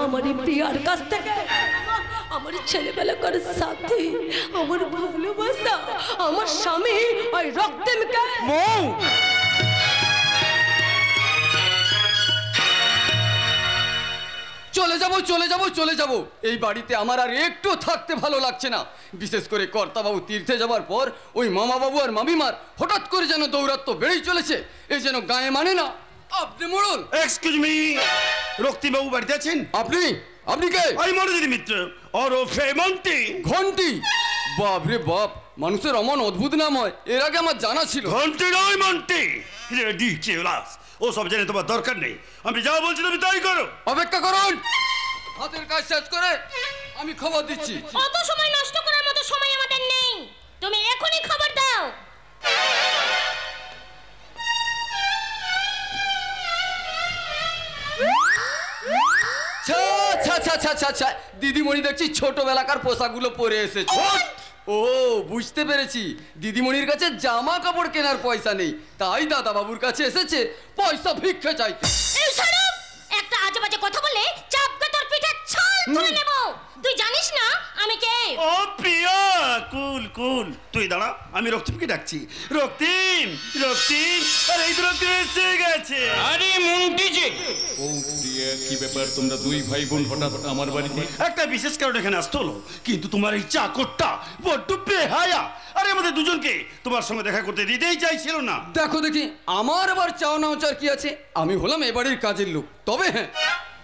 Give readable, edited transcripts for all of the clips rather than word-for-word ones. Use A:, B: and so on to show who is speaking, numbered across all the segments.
A: আমার এই প্রিয়ার কাছ থেকে আমার ছেলেবেলাকার সাথে আমার ভালোবাসা আমার স্বামী ওই রক্তিমকে
B: চলে যাব চলে যাব চলে যাব। এই বাড়িতে আমার আর একটু থাকতে ভালো লাগছে না। বিশেষ করে কর্তাবাবু তীর্থে যাবার পর ওই মামা বাবু আর মামিমার হঠাৎ করে যেন দৌরাত্ম্য বেড়েই চলেছে। এই যেন গায়ে মানে না। আপনি মোড়ল।
C: এক্সকিউজ মি, রক্তিম বাবু বাড়িতে আছেন?
B: আপনি আপনি কে?
C: আমি মনোজিৎ মিত্র ওরফে মন্টি।
B: ঘন্টি? বাপ রে বাপ, মানুষের অমন অদ্ভুত নাম হয়, এর আগে আমার জানা ছিল।
C: ঘন্টি নয় মন্টি, রিডিকুলাস। ও সব জেনে তোমার দরকার নেই। আমি যা বলছি তুমি তাই করো।
B: অপেক্ষা করুন, হাতের কাজ শেষ করে আমি খবর দিচ্ছি।
D: অত সময় নষ্ট করার মতো সময় আমাদের নেই, তুমি এখনই খবর দাও।
B: দিদিমণি দেখছি ছোটবেলাকার পোশাকগুলো পরে এসেছে। ও বুঝতে পেরেছি, দিদিমণির কাছে জামা কাপড় কেনার পয়সা নেই, তাই দাদা বাবুর কাছে এসেছে পয়সা ভিক্ষা চাইতে।
D: এই শোনো, একটা আজে বাজে কথা বলে চাপকে তোর পিঠে ছাল তুলে নেব। তুই জানিস না আমি কে?
C: ও প্রিয়া, কুল কুল, তুই দাঁড়া, আমি রক্তিমকে ডাকছি। রক্তিম, রক্তিম, আরে এই তো রক্তিম এসে গেছে।
E: আরে মন্টি যে। ও প্রিয়া, কি ব্যাপার তোমরা দুই ভাই বোন হঠাৎ আমার বাড়িতে?
C: একটা বিশেষ কারণে এখানে আসতে হলো, কিন্তু তোমার এই চাকরটা বড্ড বেহায়া। আরে আমাদের দুজনকে তোমার সঙ্গে দেখা করতে দিতেই চাইছিল না।
B: দেখো দেখি, আমার আবার চাও না চার কি আছে? আমি হলাম এ বাড়ির কাজের লোক। তবে হ্যাঁ,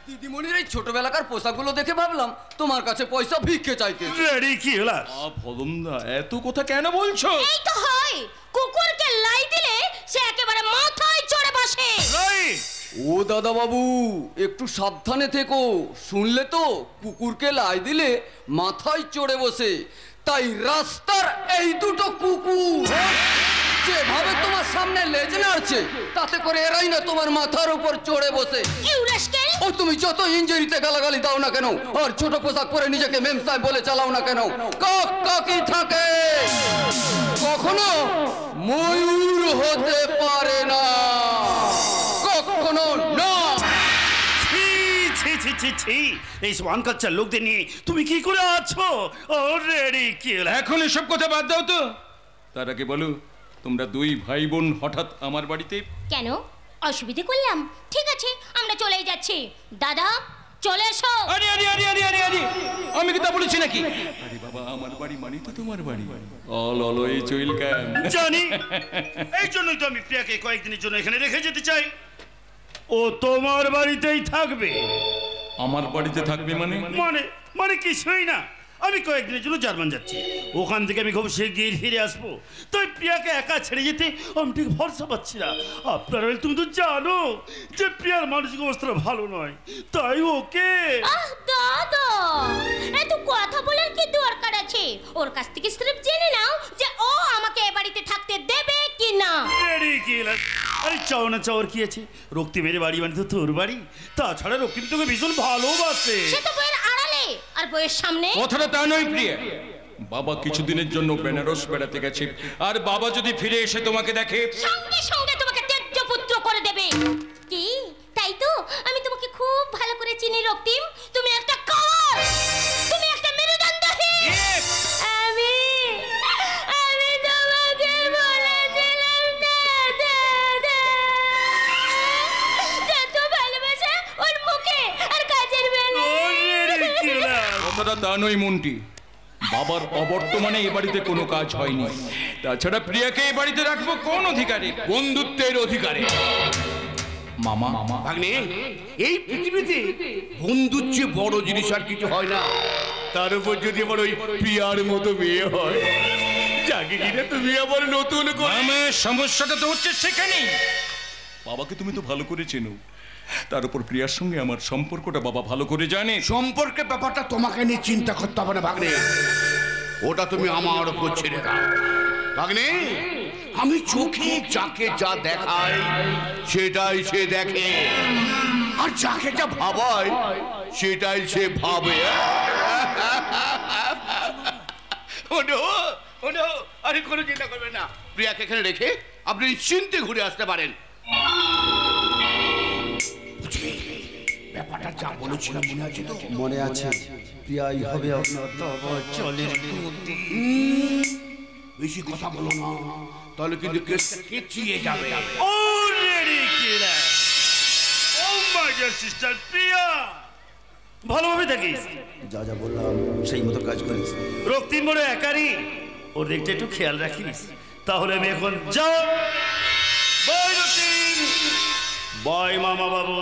B: দিদিমণির এই ছোটবেলাকার পোশাকগুলো দেখে ভাবলাম তোমার কাছে পয়সা ভিক্ষে চাইতে।
C: রেডি কি হলো?
E: ভদমদা, এত কথা কেন বলছো?
D: এই তো হয়, কুকুরকে লাই দিলে সে একেবারে মাথায় চড়ে বসে।
C: রাইট।
B: ও দাদা বাবু, একটু সাবধানে থেকো। শুনলে তো, কুকুরকে লাই দিলে মাথায় চড়ে বসে। তাই রাস্তার এই দুটো কুকুর যেভাবে তোমার সামনে লেজ নাড়ছে, তাতে করে এরাই না তোমার মাথার উপর চড়ে বসে। ও তুমি যত ইঞ্জুরিতে গালাগালি দাও না কেন, আর ছোট পোশাক পরে নিজেকে মেম সাহেব বলে চালাও না কেন, কক কাকি থাকে, কখনো ময়ূর হতে পারে না, কখনো না।
C: এই সব আনকালচার লোকদের নিয়ে তুমি কি করে আছো? অলরেডি কি হলো?
E: এখন এসব কথা বাদ দাও তো। তার আগে বলো, তোমরা দুই ভাই বোন হঠাৎ আমার বাড়িতে
D: কেন? অসুবিধে করলাম? ঠিক আছে, আমরা চলেই যাচ্ছি। দাদা চলে এসো।
E: আরে আরে আরে আরে আরে আরে, আমি কি তা বলেছি নাকি? আরে বাবা, আমার বাড়ি মানে তো তোমার বাড়ি। All always welcome.
C: জানি, এই জন্যই তো আমি প্রিয়াকে কয়েকদিনের জন্য এখানে রেখে যেতে চাই। ও তোমার বাড়িতেই থাকবে।
E: আমার বাড়িতে থাকবে মানে?
C: মানে মানে কিছুই না, আমি কয়েকদিনের জন্য জার্মান যাচ্ছি, ওখান থেকে আমি খুব শিগগির ফিরে আসবো। তাই প্রিয়াকে একা ছেড়ে যেতে আমি ঠিক ভরসা পাচ্ছি না। আপনারা তুমি তো জানো যে প্রিয়ার মানসিক অবস্থা ভালো নয়, তাই ওকে।
D: আহ দাদা, এত কথা বলার কি দরকার আছে? ওর কাছ থেকে সির্ফ জেনে নাও যে ও আমাকে এ বাড়িতে থাকতে দেবে কি না।
C: আরে চাও না চাওয়ার কি আছে? রক্তিমের বাড়ি মানে তো তোর বাড়ি। তাছাড়া রক্তিম তোকে ভীষণ ভালোবাসে।
D: সে তো বইয়ের আড়ালে আর বইয়ের সামনে।
E: কথাটা তা নয় প্রিয়া। বাবা কিছুদিনের জন্য বেনারস বেড়াতে গেছে, আর বাবা যদি ফিরে এসে তোমাকে দেখে,
D: সঙ্গে সঙ্গে তোমাকে ত্যায্য পুত্র করে দেবে। কি তাই তো? আমি তোমাকে খুব ভালো করে চিনি রক্তিম। তুমি একটা কাওয়ার, তুমি একটা মেরুদণ্ডহীন। আমি তোমাকে বলেছিলাম না দাদা, যত ভালোবাসা ওর মুখে আর কাজের বেলা।
E: কথাটা তা নয় মন্টি। বাবার অবর্তমানে এ বাড়িতে কোনো কাজ হয়নি। তাছাড়া প্রিয়াকে এই বাড়িতে রাখবো কোন অধিকারে? বন্ধুত্বের অধিকারে। মামা
F: ভাগ্নে, এই পৃথিবীতে বন্ধুর চেয়ে বড় জিনিস আর কিছু হয় না। তার উপর যদি আমার ওই প্রিয়ার মতো মেয়ে হয়, যাকে কিনে তুমি আবার নতুন করে।
E: আমার সমস্যাটা তো হচ্ছে সেখানেই। বাবাকে তুমি তো ভালো করে চেনো, তার উপর প্রিয়ার সঙ্গে আমার সম্পর্কটা বাবা ভালো করে জানে।
F: সম্পর্কের ব্যাপারটা তোমাকে নিয়ে চিন্তা করতে হবে না ভাগ্নে, ওটা তুমি আমার উপর ছেড়ে দাও। ভাগ্নে, আমি চোখে যাকে যা দেখাই সেটাই সে দেখে, আর যাকে যা ভাবাই সেটাই সে ভাবে। আরে কোনো চিন্তা করবেন না, প্রিয়াকে এখানে রেখে আপনি নিশ্চিন্তে ঘুরে আসতে পারেন। ব্যাপারটা ব্যাপারটা যা বলেছিলাম মনে আছে তো?
B: মনে আছে, প্রিয়াই হবে আপনার তবা জলের গতি।
F: বেশি কথা বলো না, তাহলে কিন্তু কেসটা কেচিয়ে যাবে।
C: Already killer. Oh my dear sister Priya, ভালোভাবে থাকিস।
B: যা যা বললাম সেই মতো কাজ করিস।
C: রক্তিম বড় একারি, ওর দিকটা একটু খেয়াল রাখিস। তাহলে আমি এখন যাও। বাই রক্তিম, বাই মামা বাবু,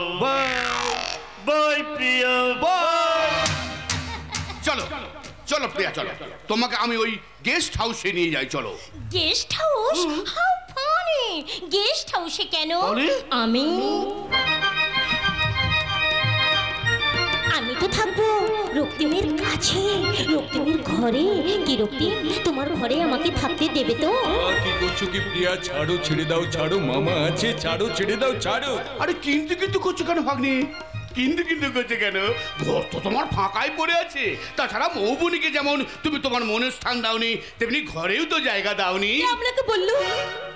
C: বাই প্রিয়া, বাই।
F: চলো চলো প্রিয়া, চলো, তোমাকে আমি ওই গেস্ট হাউসে নিয়ে যাই, চলো।
D: Guest house? How funny! Guest হাউসে কেন? আমি তো থাকবো রক্তিমের কাছে, রক্তিমের ঘরে। কি রক্তিম, তোমার ঘরে আমাকে থাকতে দেবে তো?
E: কি করছো কি প্রিয়া? ছাড়ো, ছেড়ে দাও, ছাড়ো, মামা আছে, ছাড়ো, ছেড়ে দাও, ছাড়ো।
F: আরে কিন্তু কিন্তু করছো কেন ভাগ্নি? কিন্তু কিন্তু করছে কেন? ঘর তো তোমার ফাঁকাই পড়ে আছে। তাছাড়া মৌবনিকে যেমন তুমি তোমার মনের স্থান দাওনি, তেমনি ঘরেও তো জায়গা দাওনি।
A: আপনাকে বললো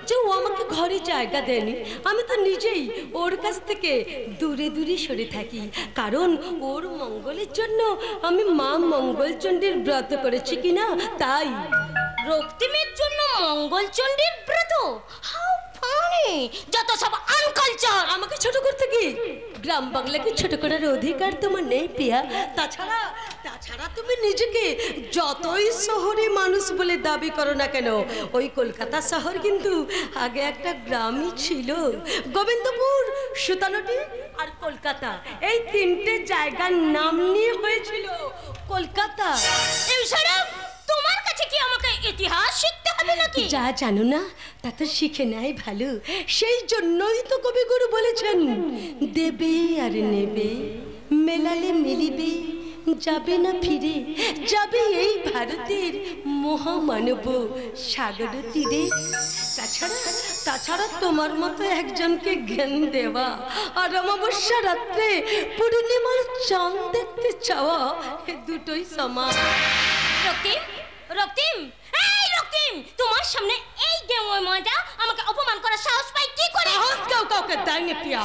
A: যে ও আমাকে ঘরে জায়গা দেয়নি। আমি তো নিজেই ওর কাছ থেকে দূরে দূরে সরে থাকি, কারণ ওর মঙ্গলের জন্য আমি মা মঙ্গলচণ্ডীর ব্রত করেছি কিনা তাই।
D: রক্তিমের জন্য মঙ্গলচণ্ডীর ব্রত? How funny! যত সব আনকালচার।
A: আমাকে ছোট করতে কি? গ্রাম বাংলাকে ছোট করার অধিকার তোমার নেই প্রিয়া। তাছাড়া তুমি নিজেকে যতই শহরে মানুষ বলে দাবি করো না কেন, ওই কলকাতা শহর কিন্তু আগে একটা গ্রামই ছিল। গোবিন্দপুর, সুতানটি আর কলকাতা, এই তিনটে জায়গার নাম নিয়ে হয়েছিল কলকাতা।
D: এছাড়া তোমার কাছে কি আমাকে ইতিহাস শিখতে হবে নাকি?
A: যা জানো না তা তো শিখে নেয় ভালো। সেই জন্যই তো কবিগুরু বলেছেন, দেবে আর নেবে, মেলালে মিলিবে, যাবে না ফিরে, যাবে এই ভারতের মহামানব সাগর তীরে। তাছাড়া তোমার মতো একজনকে জ্ঞান দেওয়া আর অমাবস্যা রাত্রে পূর্ণিমার চাঁদ দেখতে চাওয়া, এ দুটোই সমান।
D: রক্তিম, রক্তিম, এই রক্তিম, তোমার সামনে এই দেওয়াটা আমাকে অপমান করার সাহস পাই কি করে?
A: সাহস কাউকে দেয়নি প্রিয়া,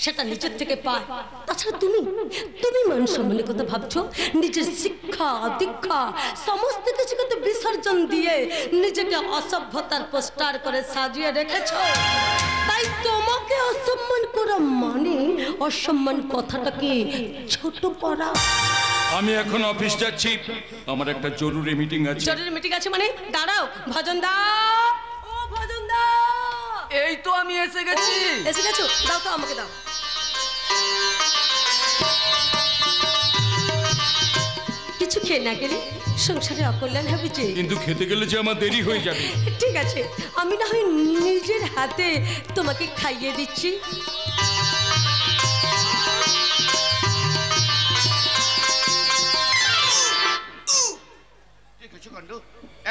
A: সেটা নিজের থেকে পায়। তাছাড়া তুমি মান সম্মানের কথা ভাবছো? নিজের শিক্ষা দীক্ষা সমস্ত কিছুকে তো বিসর্জন দিয়ে নিজেকে অসভ্যতার পোস্টার করে সাজিয়ে রেখেছো। তাই তোমাকে অসম্মান করা মানে অসম্মান কথাটাকে ছোট করা।
E: আমি এখন অফিস যাচ্ছি, আমার একটা জরুরি মিটিং আছে।
A: জরুরি মিটিং আছে মানে? দাঁড়াও ভজন দা, ও ভজন দা,
B: এই তো আমি এসে গেছি।
A: এসে গেছো? দাও তো আমাকে দাও। কিছু খেয়ে না গেলে সংসারে অকল্যাণ হবে যে।
E: কিন্তু খেতে গেলে যে আমার দেরি হয়ে যাবে।
A: ঠিক আছে, আমি না হয় নিজের হাতে তোমাকে খাইয়ে দিচ্ছি।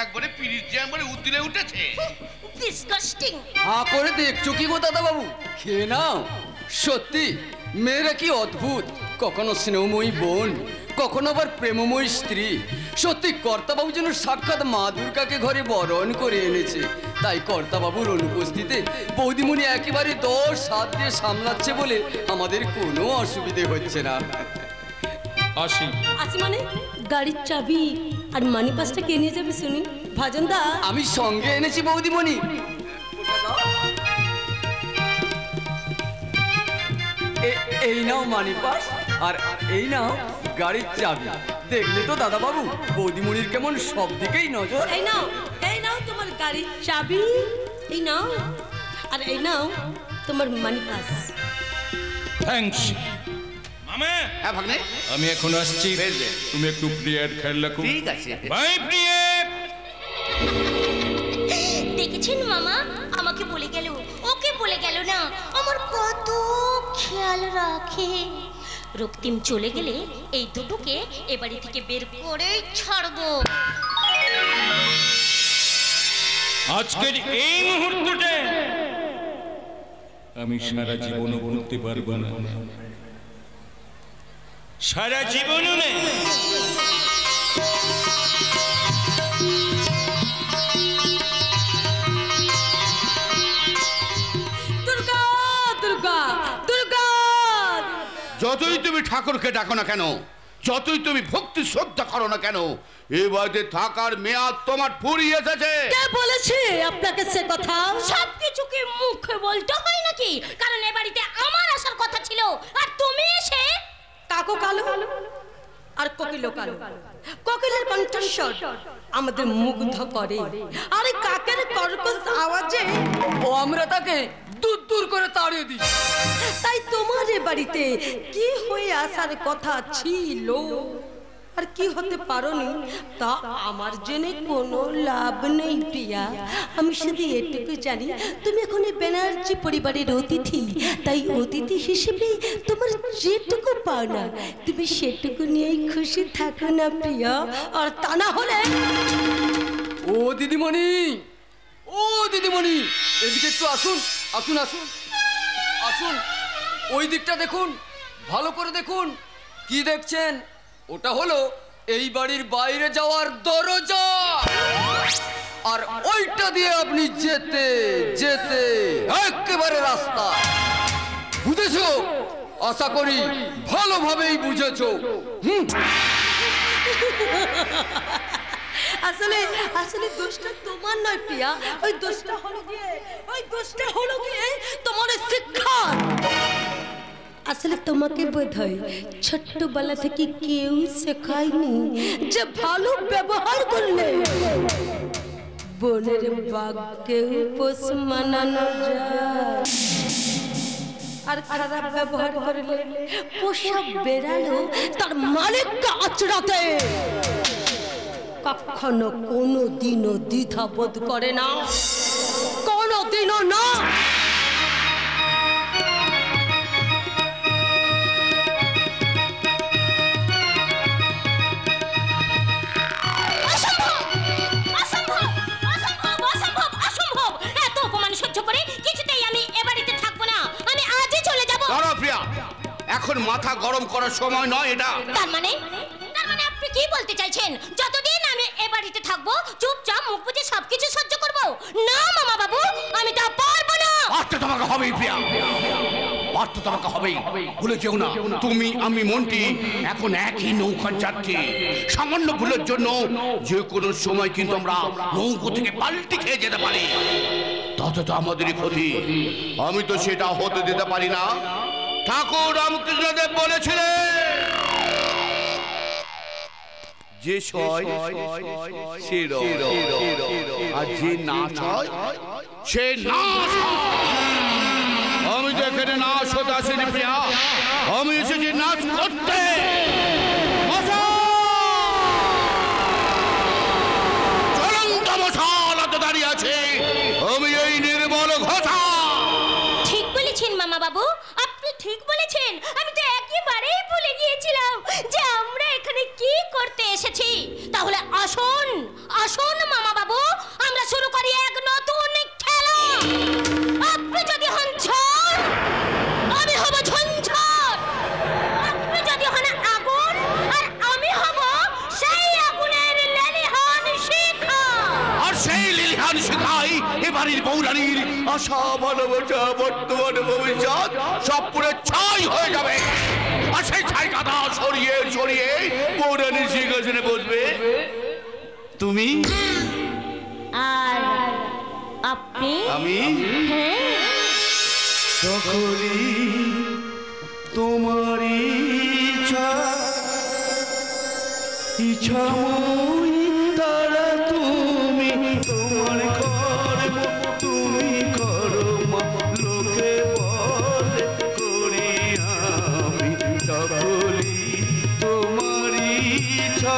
F: একবারে পিরিচ জ্যাম করে উদ্দিনে উঠেছে।
D: ডিসগাস্টিং।
B: হা করে দেখছো কি গো দাদা বাবু? খেয়ে নাও। সত্যি মেয়েরা কি অদ্ভুত, কখনো স্নেহময়ী বোন, কখনো আবার প্রেমময়ী স্ত্রী। সত্যি কর্তাবাবু যেন সাক্ষাৎ মা দুর্গাকে ঘরে বরণ করে এনেছে। তাই কর্তাবাবুর অনুপস্থিতিতে বৌদিমণি একেবারে 10 হাত দিয়ে সামলাচ্ছে বলে আমাদের কোনো অসুবিধে হচ্ছে না।
E: আসি।
A: মানে গাড়ির চাবি আর মানি পাসটা কে নিয়ে যাবে শুনি? ভজন দা,
B: আমি সঙ্গে এনেছি বৌদিমণি। এই নাও মানি পাস, আর এই নাও গাড়ির চাবি। দেখলে তো দাদা বাবু, বৌদিমণির কেমন সব দিকেই নজর।
A: এই নাও তোমার গাড়ির চাবি, এই নাও, আর এই নাও তোমার মানি পাস।
E: থ্যাঙ্কস মামা।
F: হ্যাঁ ভাগ্নে,
E: আমি এখন আসছি, তুমি একটু প্রিয়ার খেয়াল রাখো।
F: ঠিক আছে।
E: বাই প্রিয়া।
D: দেখেছেন মামা, আমাকে বলে গেল, ওকে বলে গেল না, আমার কত খেয়াল রাখে। রক্তিম চলে গেলে এই দুটোকে এ বাড়ি থেকে বের করেই ছাড়বো।
E: আজকের এই মুহূর্তটা আমি সারা জীবনও ভুলতে পারবো না, সারা জীবনও না।
A: দুর্গা দুর্গা দুর্গা,
F: যতই তুমি তুমি ঠাকুরকে ডাকো না কেন, যতই তুমি ভক্তি শ্রদ্ধা করো না কেন, এই বাড়িতে থাকার মেয়াদ তোমার ফুরিয়ে এসেছে।
A: কে বলেছে আপনাকে সে কথা?
D: সবকিছুকে মুখে বলতে হয় নাকি? কারণ এ বাড়িতে আমার আসার কথা ছিল, আর তুমি এসে
A: কাকো কালো আর কোকিলো কালো। কোকিলের কণ্ঠস্বর আমাদের মুগ্ধ করে, আর এই কাকের কর্কশ আওয়াজে
B: ও আমরা তাকে দূর দূর করে তাড়িয়ে দিই।
A: তাই তোমার এ বাড়িতে কি হয়ে আসার কথা ছিল আর কি হতে পারোনি তা আমার জেনে কোনো লাভ নেই প্রিয়া। আমি শুধু এটুকু জানি তুমি এখন এই ব্যানার্জি পরিবারের অতিথি, তাই অতিথি হিসেবে তোমার যেটুকু পাওনা তুমি সেটুকু নিয়েই খুশি থাকো না প্রিয়া। আর তা না হলে
B: ও দিদিমণি, ও দিদিমণি, এদিকে একটু আসুন, আসুন আসুন আসুন। ওই দিকটা দেখুন, ভালো করে দেখুন। কি দেখছেন? ওটা হলো এই বাড়ির বাইরে যাওয়ার দরজা, আর ওইটা দিয়ে আপনি যেতে যেতে একেবারে রাস্তা। বুঝেছো? আশা করি ভালোভাবেই বুঝেছো।
A: আসলে আসলে দোষটা তোমার নয় প্রিয়া, ওই দোষটা হলো গিয়ে তোমার শিক্ষা। আসলে তোমাকে বোধহয় ছোট্টবেলা থেকে কেউ শেখায়নি যে ভালো ব্যবহার করলে বনের বাঘকেও পোষ মানানো যায়, আর খারাপ ব্যবহার করলে পোষা বেড়ালো তার মালিককে আঁচড়াতে কখনো কোনো দিনও দ্বিধাবোধ করে না, কোনো দিনও না।
F: এখন মাথা গরম করার সময় নয় এটা।
D: তার মানে আপনি কি বলতে চাইছেন? যতদিন আমি এ বাড়িতে থাকবো চুপচাপ মুখ বুজে সবকিছু সহ্য করব? না মামা বাবু, আমি তা পারবো না।
F: পারতে তোমাকে হবেই প্রিয়া, পারতে তোমাকে হবেই। ভুলে যেও না, তুমি আমি মন্টি এখন একই নৌকার যাত্রী। সামান্য ভুলের জন্য যে কোনো সময় কিন্তু আমরা নৌকো থেকে পাল্টি খেয়ে যেতে পারি, তাতে তো আমাদেরই ক্ষতি। আমি তো সেটা হতে দিতে পারি না। ঠাকুর রামকৃষ্ণদেব বলেছিলেন, যে সয় সে রয়, আর যে নাচ হয় সে নাচ। আমি তো এখানে নাচ হতে আসিনি প্রিয়া, আমি এসেছি নাচ করতে। চলন্ত মশাল হাতে দাঁড়িয়ে আছে, আমি এই নির্মল ঘোষা।
D: ঠিক বলেছেন মামা বাবু, আপনি ঠিক বলেছেন। আমি তো একেবারেই ভুলে গিয়েছিলাম যে আমরা এখানে কি করতে এসেছি। তাহলে আসুন আসুন মামা বাবু, আমরা শুরু করি এক নতুন খেলা। আপনি যদি হন ঝড়, আমি হব ঝঞ্ঝার। আপনি যদি হন আগুন, আর আমি হব সেই আগুনের লেলিহান শিখা।
F: আর সেই লেলিহান শিখাই এবারের বৌরানীর আশা, ভালোবাসা, বর্তমান, ভবিষ্যৎ সব পুরো ছাই হয়ে যাবে। আর সেই ছাই কাদা সরিয়ে সরিয়ে বৌরানীর সিংহাসনে বসবে তুমি
D: আর আপনি।
F: আমি
D: হ্যাঁ,
F: সকলি তোমারই ইচ্ছা, ইচ্ছাময়ী তারা তুমি, তোমার কর্ম তুমি করো মা, লোকে বলে করি আমি, সকলি তোমারই ইচ্ছা।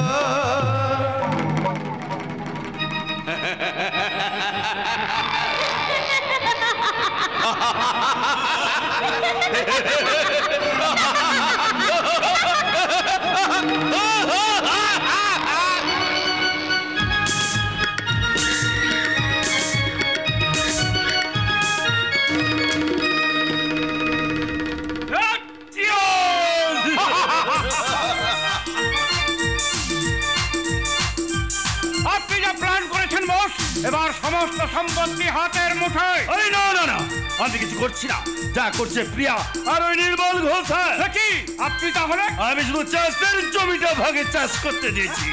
E: আপনি যা প্ল্যান করেছেন বস,
G: এবার সমস্ত সম্পত্তি হাতের মুঠোয়।
C: আরে না না না, আমি কিছু করছি না, যা করছে প্রিয়া আর ওই নির্মল ঘোষাল।
G: কি আপনি তাহলে?
C: আমি শুধু চাষের জমিটা ভাগে চাষ করতে দিয়েছি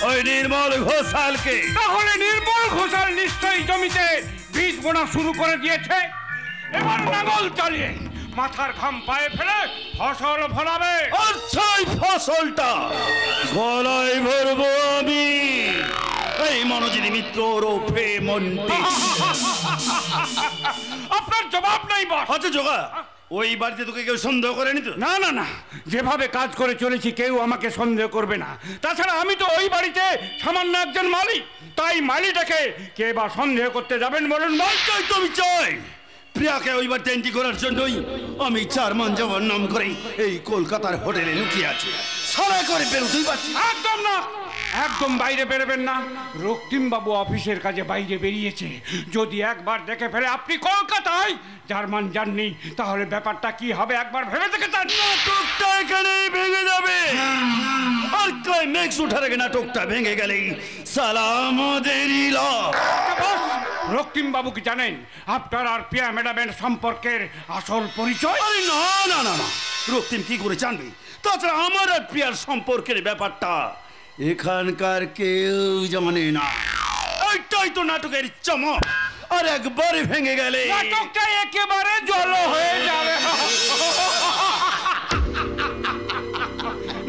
C: ওই নির্মল ঘোষালকে।
G: তাহলে নির্মল ঘোষাল নিশ্চয়ই জমিতে বীজ বোনা শুরু করে দিয়েছে। এবার নাঙল চালিয়ে মাথার ঘাম পায়ে ফেলে ফসল ফলাবে।
C: আর সেই ফসলটা গলায় ভরবো আমি, এই মনোজিনী মিত্র ওরফে মন্টি।
G: আপনার জবাব নাই বস।
C: আচ্ছা জোগা, ওই বাড়িতে তোকে কেউ সন্দেহ করেনি তো?
G: না না না, যেভাবে কাজ করে চলেছি কেউ আমাকে সন্দেহ করবে না। তাছাড়া আমি তো ওই বাড়িতে সামান্য একজন মালিক, তাই মালিটাকে কে বা সন্দেহ করতে যাবেন বলুন?
C: চাই তো আমি চাই প্রিয়াকে ওই বাড়িতে এন্ট্রি করার জন্যই আমি চারমান যাওয়ার নাম করে এই কলকাতার হোটেলে লুকিয়ে আছি। সারা করে বেরোতেই পারছি।
G: একদম না, একদম বাইরে বেরোবেন না। রক্তিম বাবু অফিসের কাজে বাইরে বেরিয়েছে, যদি একবার দেখে ফেলে আপনি কলকাতায় জার্মান যাননি, তাহলে ব্যাপারটা কি হবে একবার ভেবে দেখেছেন?
C: নাটকটা এখানেই ভেঙে যাবে, আর ক্লাইম্যাক্স ওঠার আগে নাটকটা ভেঙে গেলেই সালা আমাদেরই লস।
G: রক্তিম বাবু কি জানেন আপনার আর প্রিয়া ম্যাডামের সম্পর্কের আসল পরিচয়?
C: আরে না না না না, রক্তিম কি করে জানবে? তাছাড়া আমার আর প্রিয়ার সম্পর্কের ব্যাপারটা এখানকার কেউ জানে না। এইটাই তো নাটকের চমক, আর একবারে ভেঙে গেলে
G: নাটকটা একেবারে জল হয়ে যাবে।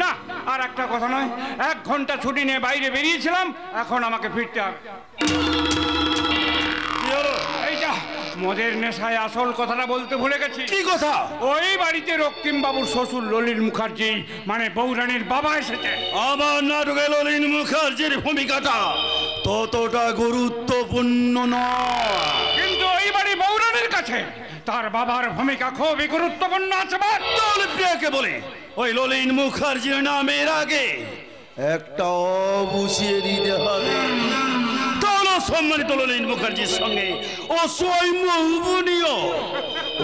G: না, আর একটা কথা নয়, 1 ঘন্টা ছুটি নিয়ে বাইরে বেরিয়েছিলাম, এখন আমাকে ফিরতে হবে। এই যা, মদের নেশায় আসল কথাটা বলতে ভুলে গেছি।
C: কি কথা?
G: ওই বাড়িতে রক্তিম বাবুর শ্বশুর ললিত মুখার্জি মানে বৌরানীর বাবা এসেছে।
C: আমার নাটকে ললিত মুখার্জির ভূমিকাটা ততটা গুরুত্বপূর্ণ নয়,
G: কিন্তু ওই বাড়ি বৌরানীর কাছে তার বাবার ভূমিকা খুবই গুরুত্বপূর্ণ আছে।
C: তাহলে প্রিয়াকে বলে ওই ললিত মুখার্জির নামের আগে একটা বসিয়ে দিতে হবে। তাহলে সম্মানিত ললিত মুখার্জির সঙ্গে অসহায় মহুবনীয়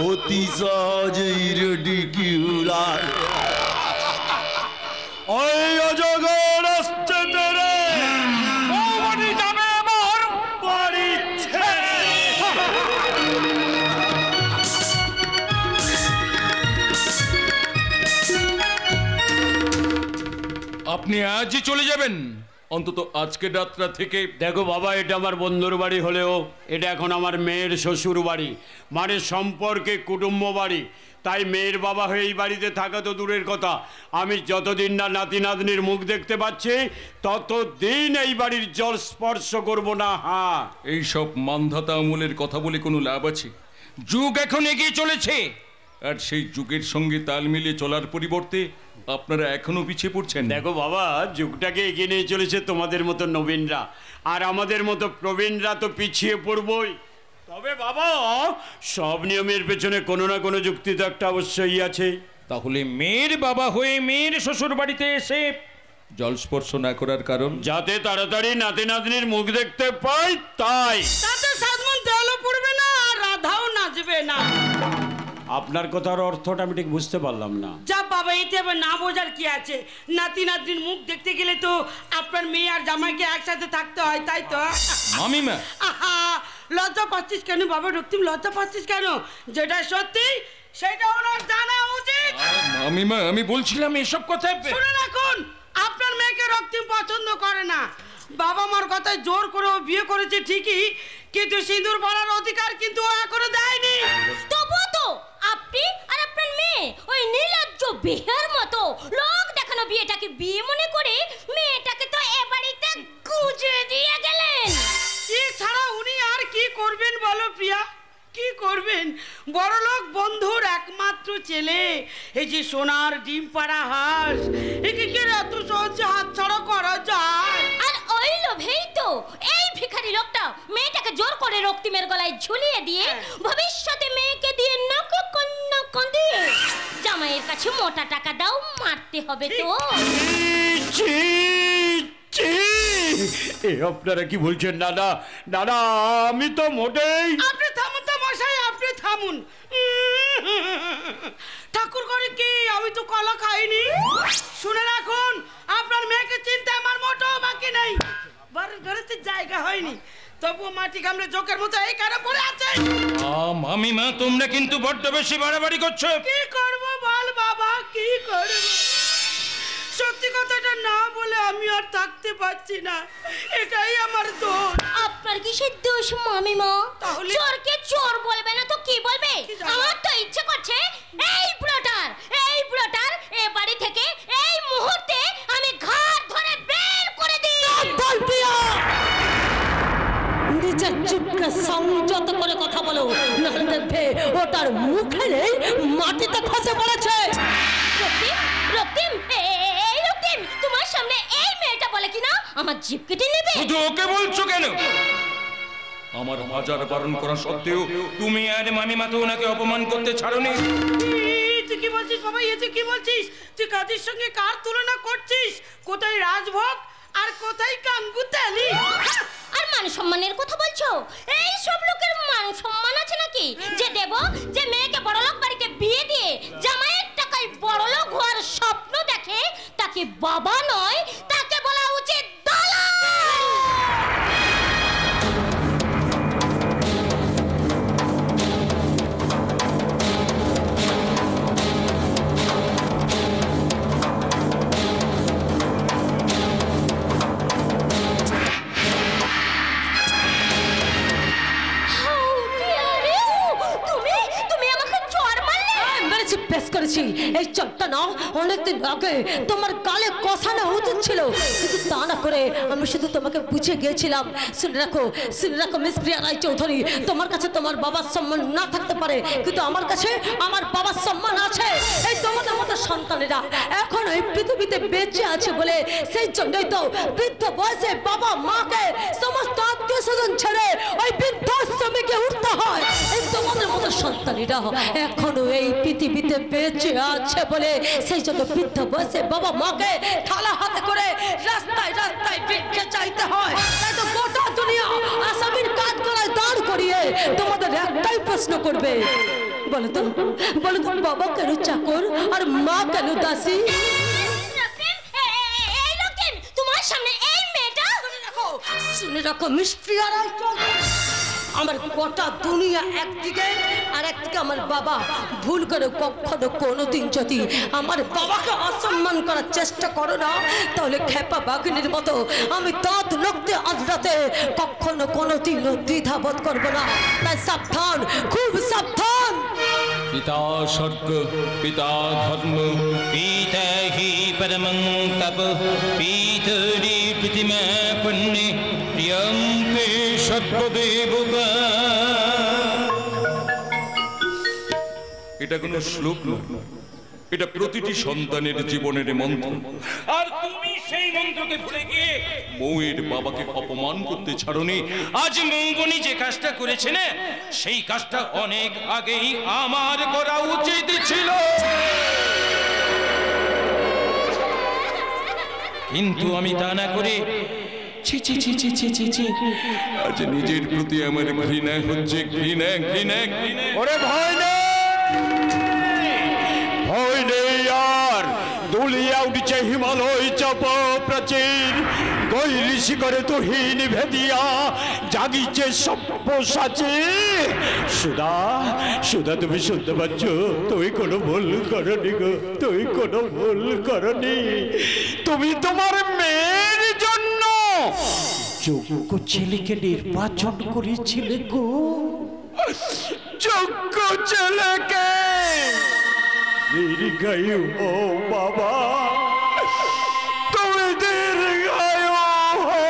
C: অতি সহজেই রিডিকিউলাস ওই অজগর আসতে দেরে
G: বৌরানী যাবে আমার
C: বাড়ি ছেড়ে।
E: আপনি আজই চলে যাবেন? অন্তত আজকের রাতটা থেকে।
H: দেখো বাবা, এটা আমার বন্ধুর বাড়ি হলেও এটা এখন আমার মেয়ের শ্বশুর বাড়ি, মানে সম্পর্কে কুটুম্ব বাড়ি। তাই মেয়ের বাবা হয়ে এই বাড়িতে থাকা তো দূরের কথা, আমি যতদিন না নাতি নাতনির মুখ দেখতে পাচ্ছি ততদিন এই বাড়ির জল স্পর্শ করব না। হ্যাঁ,
E: এইসব মানধাতা আমলের কথা বলে কোনো লাভ আছে? যুগ এখন এগিয়ে চলেছে, আর সেই যুগের সঙ্গে তাল মিলিয়ে চলার পরিবর্তে আপনারা এখনো পিছিয়ে পড়ছেন।
H: দেখো বাবা, যুগটাকে এগিয়ে নিয়ে চলেছে তোমাদের মতো নবীনরা, আর আমাদের মতো প্রবীণরা তো পিছিয়ে পড়বই। তবে বাবা, সব নিয়মের পেছনে কোনো না কোনো যুক্তি তো একটা অবশ্যই আছে।
E: তাহলে মেয়ের বাবা হয়ে মেয়ের শ্বশুর বাড়িতে এসে জল স্পর্শ না করার কারণ?
H: যাতে তাড়াতাড়ি নাতি নাতনির মুখ দেখতে পাই, তাই।
A: তাতে সাতমন তেলও পড়বে না আর রাধাও নাচবে না।
H: আপনার কথার অর্থটা আমি ঠিক বুঝতে পারলাম না।
A: যা বাবা, এতে আবার না বোঝার কি আছে? নাতি নাতনির মুখ দেখতে গেলে তো আপনার মেয়ে আর জামাইকে একসাথে থাকতে হয়, তাই তো?
E: মামিমা,
A: আহা, লজ্জা পাচ্ছিস কেন বাবা? রক্তিম, লজ্জা পাচ্ছিস কেন? যেটা সত্যি সেটা ওনার জানা উচিত।
E: মামিমা, আমি বলছিলাম এসব কথা।
A: শুনে রাখুন, আপনার মেয়েকে রক্তিম পছন্দ করে না। বাবা মার কথায় জোর করে ও বিয়ে করেছে ঠিকই, কিন্তু সিঁদুর পরার অধিকার কিন্তু ও এখনো দেয়নি।
D: তবুও তো আপনি আর আপনার মেয়ে ওই নির্লজ্জ বিয়ের মতো লোক দেখানো বিয়েটাকে বিয়ে মনে করে মেয়েটাকে তো এ বাড়িতে গুঁজে দিয়ে গেলেন।
A: এছাড়া উনি আর কি করবেন বলো প্রিয়া? কি করবেন? বড়লোক বন্ধুর একমাত্র ছেলে, এই যে সোনার ডিম পাড়া হাঁস, একে কি এত সহজে হাতছাড়া করা যায়?
D: আর ওই লোভেই তো এই ভিখারি লোকটা মেয়েটাকে জোর করে রক্তিমের গলায় ঝুলিয়ে দিয়ে ভবিষ্যতে মেয়েকে দিয়ে নাকে কন্যা কাঁদিয়ে জামাইয়ের কাছে মোটা টাকা দাও মারতে হবে তো।
H: আপনারা কি বলছেন দাদা? দাদা, আমি তো মোটেই।
A: আপনি থামুন তো মশাই, আপনি থামুন। ঠাকুর করে কি? আমি তো কলা খাইনি। শুনে রাখুন, আপনার মেয়েকে চিন্তা আমার মোটেও বাকি নেই। বাড়িতে জায়গা হয়নি,
I: তবুও মাটি কামড়ে জোকের মতো এই কারো পড়ে আছে।
E: মামিমা তোমরা কিন্তু বড্ড বেশি বাড়াবাড়ি করছো।
I: কি করব বল বাবা, কি করব? সত্যি কথাটা না বলে আমি আর থাকতে পারছি না, এটাই আমার দোষ।
D: আপনার কিসের দোষ মামিমা?
I: তাহলে?
D: চোরকে চোর বলবে না তো কি বলবে? আমার তো ইচ্ছে করছে এই বুড়োটার এ বাড়ি থেকে এই মুহূর্তে আমি ঘাট ধরে বের করে দিই।
A: বল প্রিয়া, নিজের চুপকে সংযত করে কথা বলো, নাহলে দেখবে ওটার মুখে নেই মাটিতে খসে পড়েছে।
D: রক্তিম, তোমার সামনে এই মেয়েটা বলে কিনা আমার জিভ কেটে নেবে।
E: শুধু ওকে বলছো কেন? আমার হাজার বারণ করা সত্ত্বেও তুমি আর মামিমা তো ওনাকে অপমান করতে ছাড়োনি।
I: তুই কি বলছিস বাবা? তুই কি বলছিস? তুই কাদের সঙ্গে কার তুলনা করছিস? কোথায় রাজভোগ আর কোথায় কাঙ্গুতালি?
D: আর মান সম্মানের কথা বলছো? এই সব লোকের মান সম্মান আছে নাকি যে দেব যে মেয়েকে বড়লোক বাড়িতে বিয়ে দিয়ে জামাইয়ের টাকায় বড়লোক হওয়ার স্বপ্ন দেখে তাকে বাবা নয়, তাকে বলা উচিত দালাল।
A: বেশ করেছি, এই চটটা না অনেকদিন আগে তোমার গালে কষানো উচিত ছিল, কিন্তু তা না করে আমি শুধু তোমাকে বুঝে গিয়েছিলাম। শুনে রাখো মিস প্রিয়া রায় চৌধুরী, তোমার কাছে তোমার বাবার সম্মান না থাকতে পারে, কিন্তু আমার কাছে আমার বাবার সম্মান আছে। এই তোমাদের মতো সন্তানেরা এখন এই পৃথিবীতে বেঁচে আছে বলে সেই জন্যই তো বৃদ্ধ বয়সে বাবা মাকে সমস্ত আত্মীয় স্বজন ছেড়ে ওই বৃদ্ধাশ্রমে উঠতে হয়। এই তোমাদের মতো সন্তানেরা এখনো এই পৃথিবীতে বেঁচে আছে বলে সেই জন্য বৃদ্ধ বয়সে বাবা মাকে থালা হাতে করে রাস্তায় ভিক্ষা চাইতে হয়। তাই তো গোটা দুনিয়া আসামির কাজ করায় দাঁড় করিয়ে তোমাদের একটাই প্রশ্ন করবে, বলো তো বাবা কেন চাকর আর মা কেন দাসী?
D: তোমার সামনে এই মেয়েটা
A: শুনে রাখো মিস প্রিয়া রায় চৌধুরী, আমার গোটা দুনিয়া একদিকে আর একদিকে আমার বাবা। ভুল করে কখনো কোনোদিন যদি আমার বাবাকে অসম্মান করার চেষ্টা করো না, তাহলে খেপা বাঘিনীর মতো আমি দাঁত নখতে আঁচড়াতে কখনো কোনোদিনও দ্বিধাবোধ করবো না। তাই সাবধান, খুব সাবধান।
E: পিতা স্বর্গ, পিতা ধর্ম,
J: পিতা হি পরমং তপ, পিতরি প্রতিমা পুণ্যে, প্রিয়ং তে সর্বদেবতা।
E: এটা কোনো শ্লোক নয়, এটা প্রতিটি সন্তানের জীবনের মন্ত্র। আর তুমি সেই মন্ত্রকে ভুলে গিয়ে মৌয়ের বাবাকে অপমান করতে ছাড়োনি। আজ মৌবনি যে কাজটা করেছে না, সেই কাজটা অনেক আগেই আমার করা উচিত ছিল, কিন্তু আমি তা না করে ছি ছি ছি ছি ছি ছি ছি, আজ নিজের প্রতি আমার ঘৃণা হচ্ছে, ঘৃণা ঘৃণা ঘৃণা।
G: ওরে ভয় নেই আর, দুলিয়া উঠছে হিমালয় চাপ প্রাচীর, গৈরি শিখরে তুহিন ভেদিয়া জাগিছে সব্যসাচী। সুধা তুমি শুনতে পাচ্ছ? তুমি কোনো ভুল করনি গো, তুমি কোনো ভুল করনি। তুমি তোমার মেয়ের জন্য যোগ্য ছেলেকে নির্বাচন করেছিলে গো, যোগ্য ছেলেকে। দীর্ঘায়ু হো বাবা, তুমি দীর্ঘায়ু হো।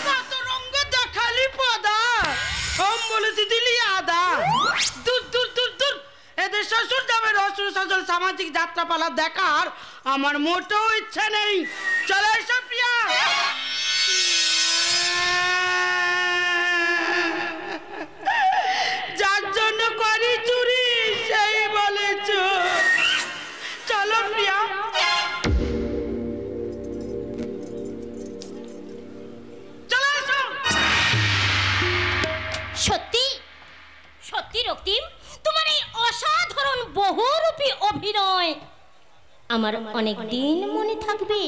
I: কত রঙ্গ দেখালি পদা, কম বলে দিলি আদা। দূর দূর দূর দূর, এদের শ্বশুর যাবে রসুর সজল সামাজিক যাত্রাপালা দেখার আমার মোটেও ইচ্ছা নেই। চলে এসো প্রিয়া। যার জন্য করি চুরি সেই বলে চোর। চলো প্রিয়া। চলে এসো।
D: সত্যি রক্তিম, তোমার এই অসাধারণ বহুরূপী অভিনয় আমার অনেক দিন মনে থাকবে।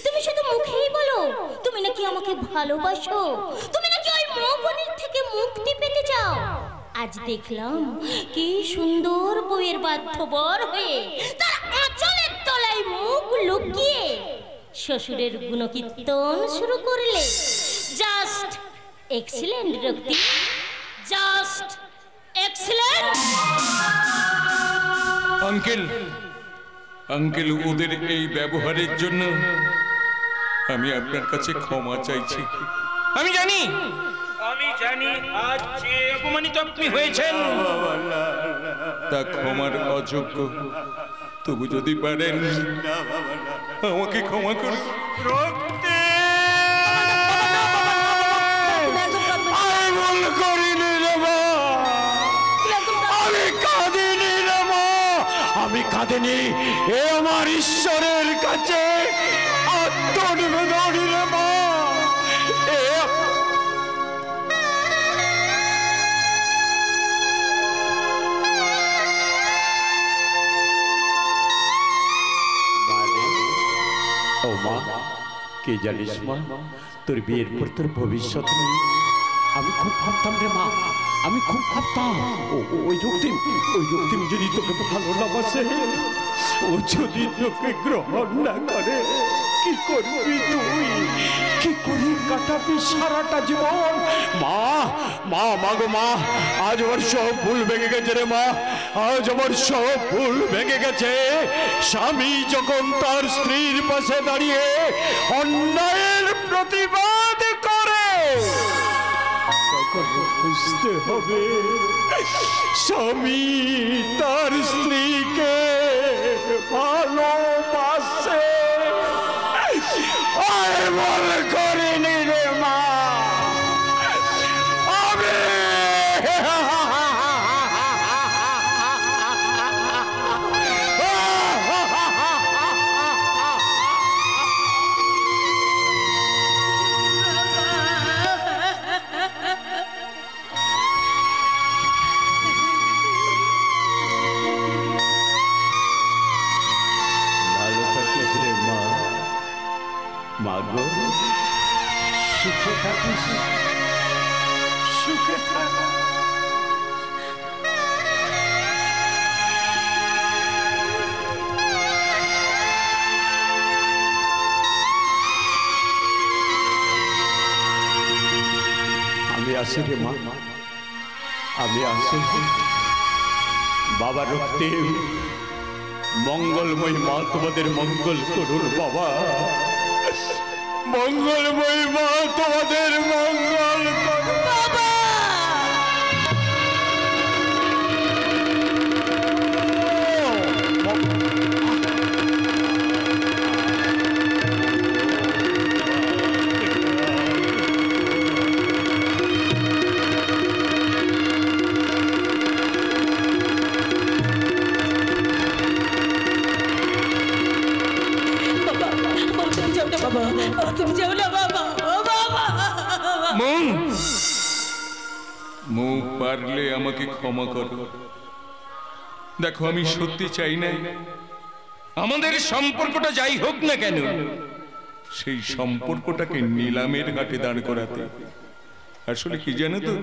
D: তুমি শুধু মুখেই বলো তুমি নাকি আমাকে ভালোবাসো, তুমি নাকি ওই মৌবনের থেকে মুক্তি পেতে চাও। আজ দেখলাম কি সুন্দর বউয়ের বাধ্যবর হয়ে তার আঁচলের তলায় মুখ লুকিয়ে শ্বশুরের গুণকীর্তন শুরু করলে। Just excellent Rakti, just excellent.
E: Uncle, uncle, ওদের এই ব্যবহারের জন্য আমি আপনার কাছে ক্ষমা চাইছি। আমি জানি আজ যে অপমানিত আপনি হয়েছেন তা ক্ষমার অযোগ্য, তবু যদি পারেন আমাকে ক্ষমা করুন।
H: আমি কাঁদিনি, এ আমার ঈশ্বরের কাছে আত্মনিবেদন রে মা। ও মা, কে জানিস মা, তোর বিয়ের পর তোর ভবিষ্যৎ নেই। আমি খুব ভাবতাম রে মা, আমি খুব ভাবতাম ওই রক্তিম যদি তোকে ভালো না বাসে, ও যদি তোকে গ্রহণ না করে, কি করবি তুই? কি করে কাটাবি সারাটা জীবন? মা মা মা গো মা, আজ আমার সব ভুল ভেঙে গেছে রে মা, আজ আমার সব ভুল ভেঙে গেছে। স্বামী যখন তার স্ত্রীর পাশে দাঁড়িয়ে অন্যায়ের প্রতিবাদ করে, বুঝতে হবে স্বামী তার স্ত্রীকে ভালোবাসে। আর মনে করিনি রে মা আমি। মাগো, সুখে থাকিস, সুখে থাক। আমি আসি রে মা, আমি আসি। বাবা রক্তিম, মঙ্গলময় মা তোমাদের মঙ্গল করুন বাবা, মঙ্গলময় মা তোমাদের মঙ্গল করুন বাবা।
A: তুমি যাও না বাবা,
E: মৌ, পারলে আমাকে ক্ষমা করো। দেখো, আমি সত্যি চাই না আমাদের সম্পর্কটা যাই হোক না কেন, সেই সম্পর্কটাকে নিলামের ঘাটে দাঁড় করাতে। আসলে কি জানো তো,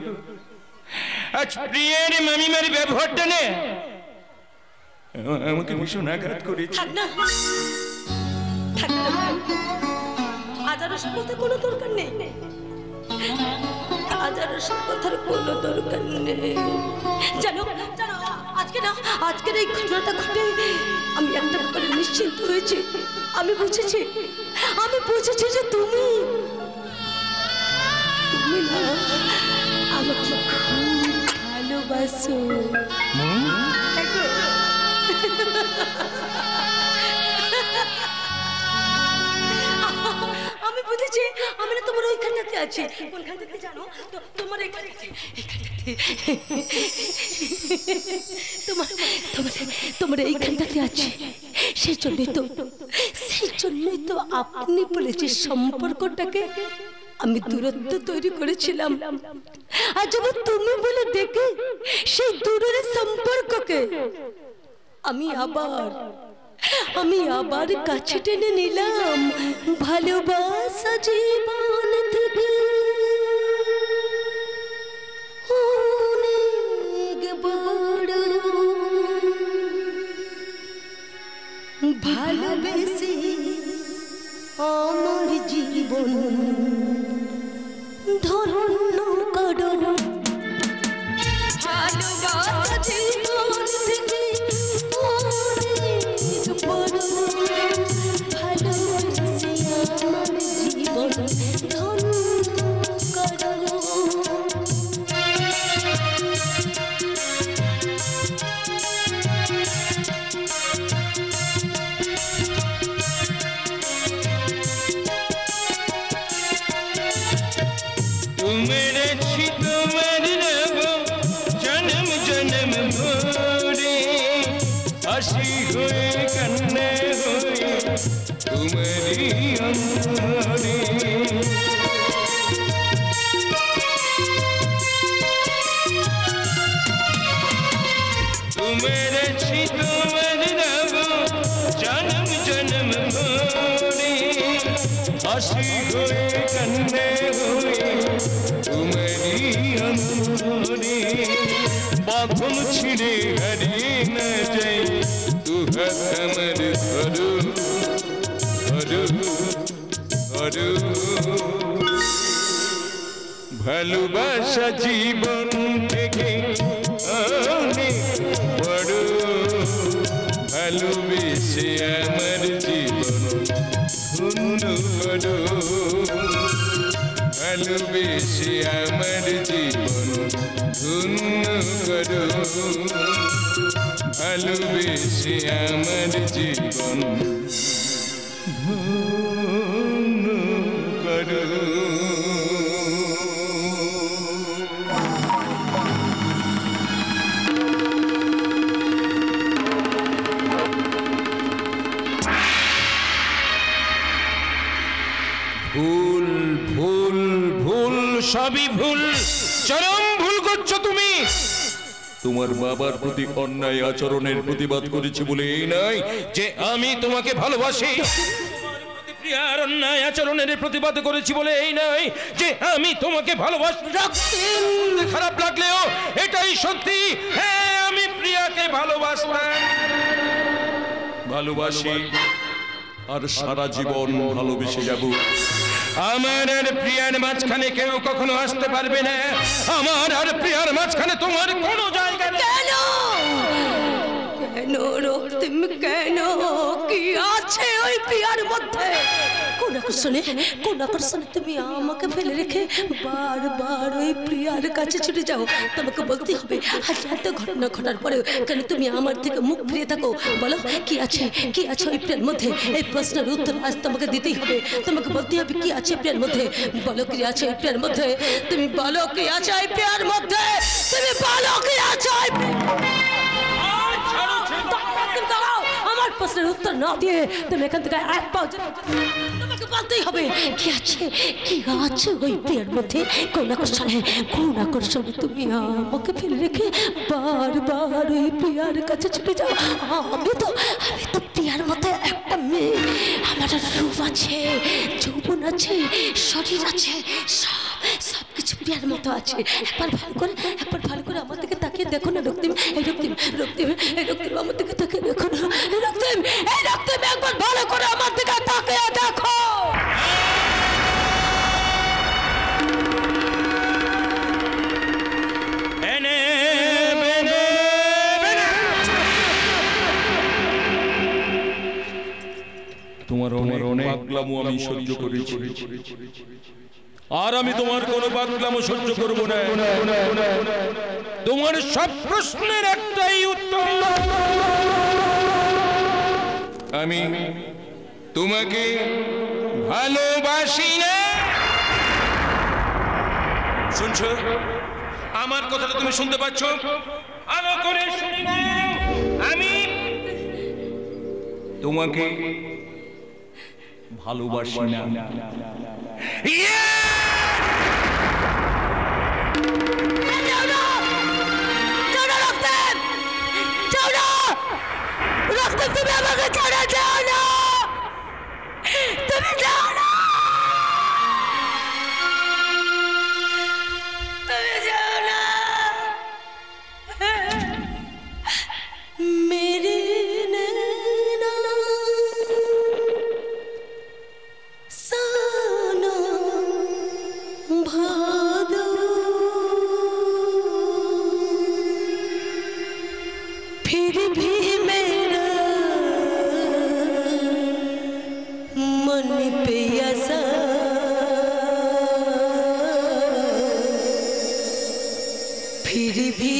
E: আজ প্রিয়ের মামিমার ব্যবহারটা না আমাকে ভীষণ আঘাত করেছে।
A: আজ আর ওসব কথার কোনো দরকার নেই, আজ আর ওসব কথার কোনো দরকার নেই। জানো জানো, আজকের এই ঘটনাটা ঘটে আমি একটা ব্যাপারে নিশ্চিন্ত হয়েছি। আমি বুঝেছি যে তুমি না আমাকে খুব ভালোবাসো। আমি বুঝেছি, আমি না তোমার ওইখানটাতে আছি। কোনখানটাতে জানো? তোমার এইখানটাতে, তোমার এইখানটাতে আছে। সেই জন্যই তো আপনি বলেছে সম্পর্কটাকে আমি দূরত্ব তৈরি করেছিলাম। আর যখন তুমি বলে ডেকে সেই দূরের সম্পর্ককে আমি আমি আবার কাছে টেনে নিলাম ভালোবাসা জীবন থেকে অনেক বড় ভালোবেসে আমার জীবন ধন্য করো ভালোবাসা জীবন থেকে অনেক বড় ভালোবেসে আমার জীবন ধন্য করো
J: বাঁধন ছিঁড়ে হারিয়ে না যাই দুহাত আমার ধরো ধরো ধরো ভালোবাসা জীবন থেকে অনেক বড় ভালোবেসে আমার জীবন ধন্য করো ভালোবেসে আমার জীবন ধন্য করো ভালোবেসে আমার জীবন ধন্য করো
E: ভুল ভুল ভুল সবই ভুল, চরম ভুল করছো তুমি। তোমার বাবার প্রতি অন্যায় আচরণের প্রতিবাদ করেছি বলে এই নয় যে আমি তোমাকে ভালোবাসি। প্রিয়ার অন্যায় আচরণের প্রতিবাদ করেছি বলে এই নয় যে আমি তোমাকে ভালোবাসি। খারাপ লাগলেও এটাই সত্যি, হ্যাঁ আমি প্রিয়াকে ভালোবাসতাম, ভালোবাসি আর সারা জীবন ভালোবেসে যাব। আমার আর প্রিয়ার মাঝখানে কেউ কখনো আসতে পারবে না। আমার আর প্রিয়ার মাঝখানে তোমার কোনো জায়গা নেই।
A: কেন রক্তিম, কেন কি আছে ওই প্রিয়ার মধ্যে? কোন আকর্ষণে তুমি আমাকে ফেলে রেখে বারবার ওই প্রিয়ার কাছে ছুটে যাও? তোমাকে বলতে হবে আজ এত ঘটনা ঘটার পরেও কেন তুমি আমার থেকে মুখ ফিরিয়ে থাকো? বলো কি আছে ওই প্রিয়ার মধ্যে? এই প্রশ্নের উত্তর আজ তোমাকে দিতেই হবে। তোমাকে বলতে হবে কি আছে প্রিয়ার মধ্যে। বলো কি আছে ওই প্রিয়ার মধ্যে? তুমি বলো কি আছে ওই প্রিয়ার মধ্যে? তুমি বলো কি আছে ওই আমার প্রশ্নের উত্তর না দিয়ে তুমি এখান থেকে এক পাও তোমাকে বলতেই হবে কি আছে ওই প্রিয়ার মধ্যে। কোন আকর্ষণে তুমি আমাকে ফেলে রেখে বারবার ওই প্রিয়ার কাছে ছুটে যাও? আমি তো প্রিয়ার মধ্যে একটা মেয়ে, আমার রূপ আছে, যৌবন আছে, শরীর আছে, সব কিছু প্রিয়ার মতো আছে। একবার ভালো করে আমার দিকে তাকিয়ে দেখো না রক্তিম। এই রক্তিম আমার দিকে তাকিয়ে দেখো না রক্তিম, একবার ভালো করে আমার দিকে তাকিয়ে দেখো।
E: তোমার অনেক পাগলামো আমি সহ্য করেছি, আর আমি তোমার কোনো পাগলামো সহ্য করব না। তোমার সব প্রশ্নের একটাই উত্তর,
J: আমি তোমাকে ভালোবাসি না।
E: শুনছো? আমার কথাটা তুমি শুনতে পাচ্ছ? ভালো করে শুনে নাও, আমি তোমাকে ভালোবাসি না।
A: রক্তিম তুমি আমাকে ছাড়া যাও না, তুমি যাও না, তুমি যাও না। मेरे नैना साना भादो, फिर भी मेरा मन पियासा, फिर भी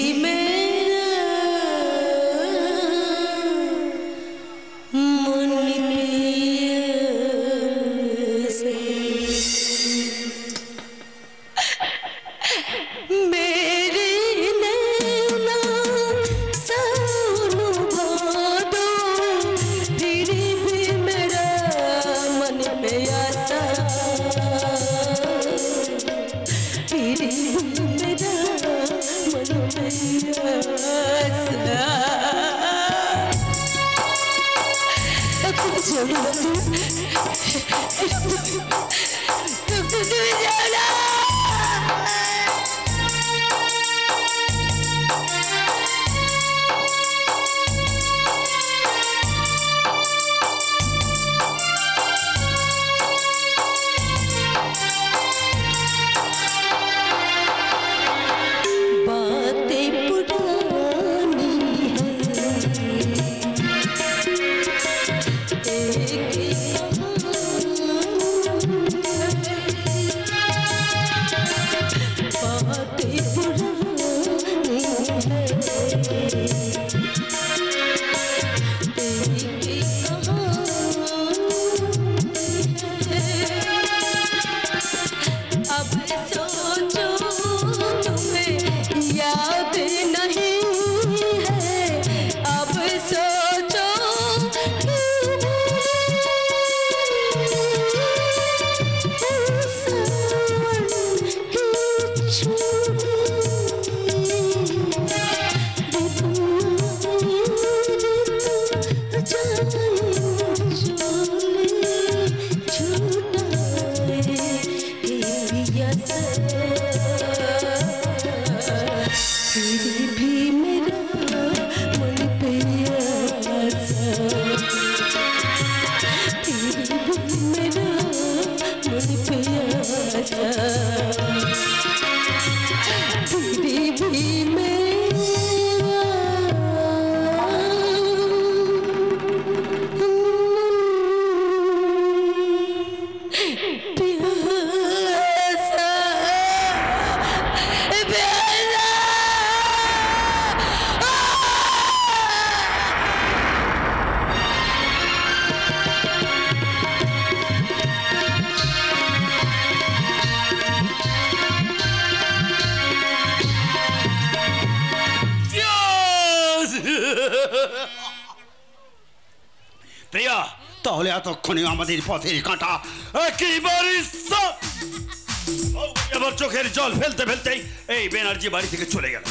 C: প্রিয়া, তাহলে এতক্ষণে আমাদের পথের কাঁটা একেবারে আবার চোখের জল ফেলতে ফেলতে এই ব্যানার্জি বাড়ি থেকে চলে গেল,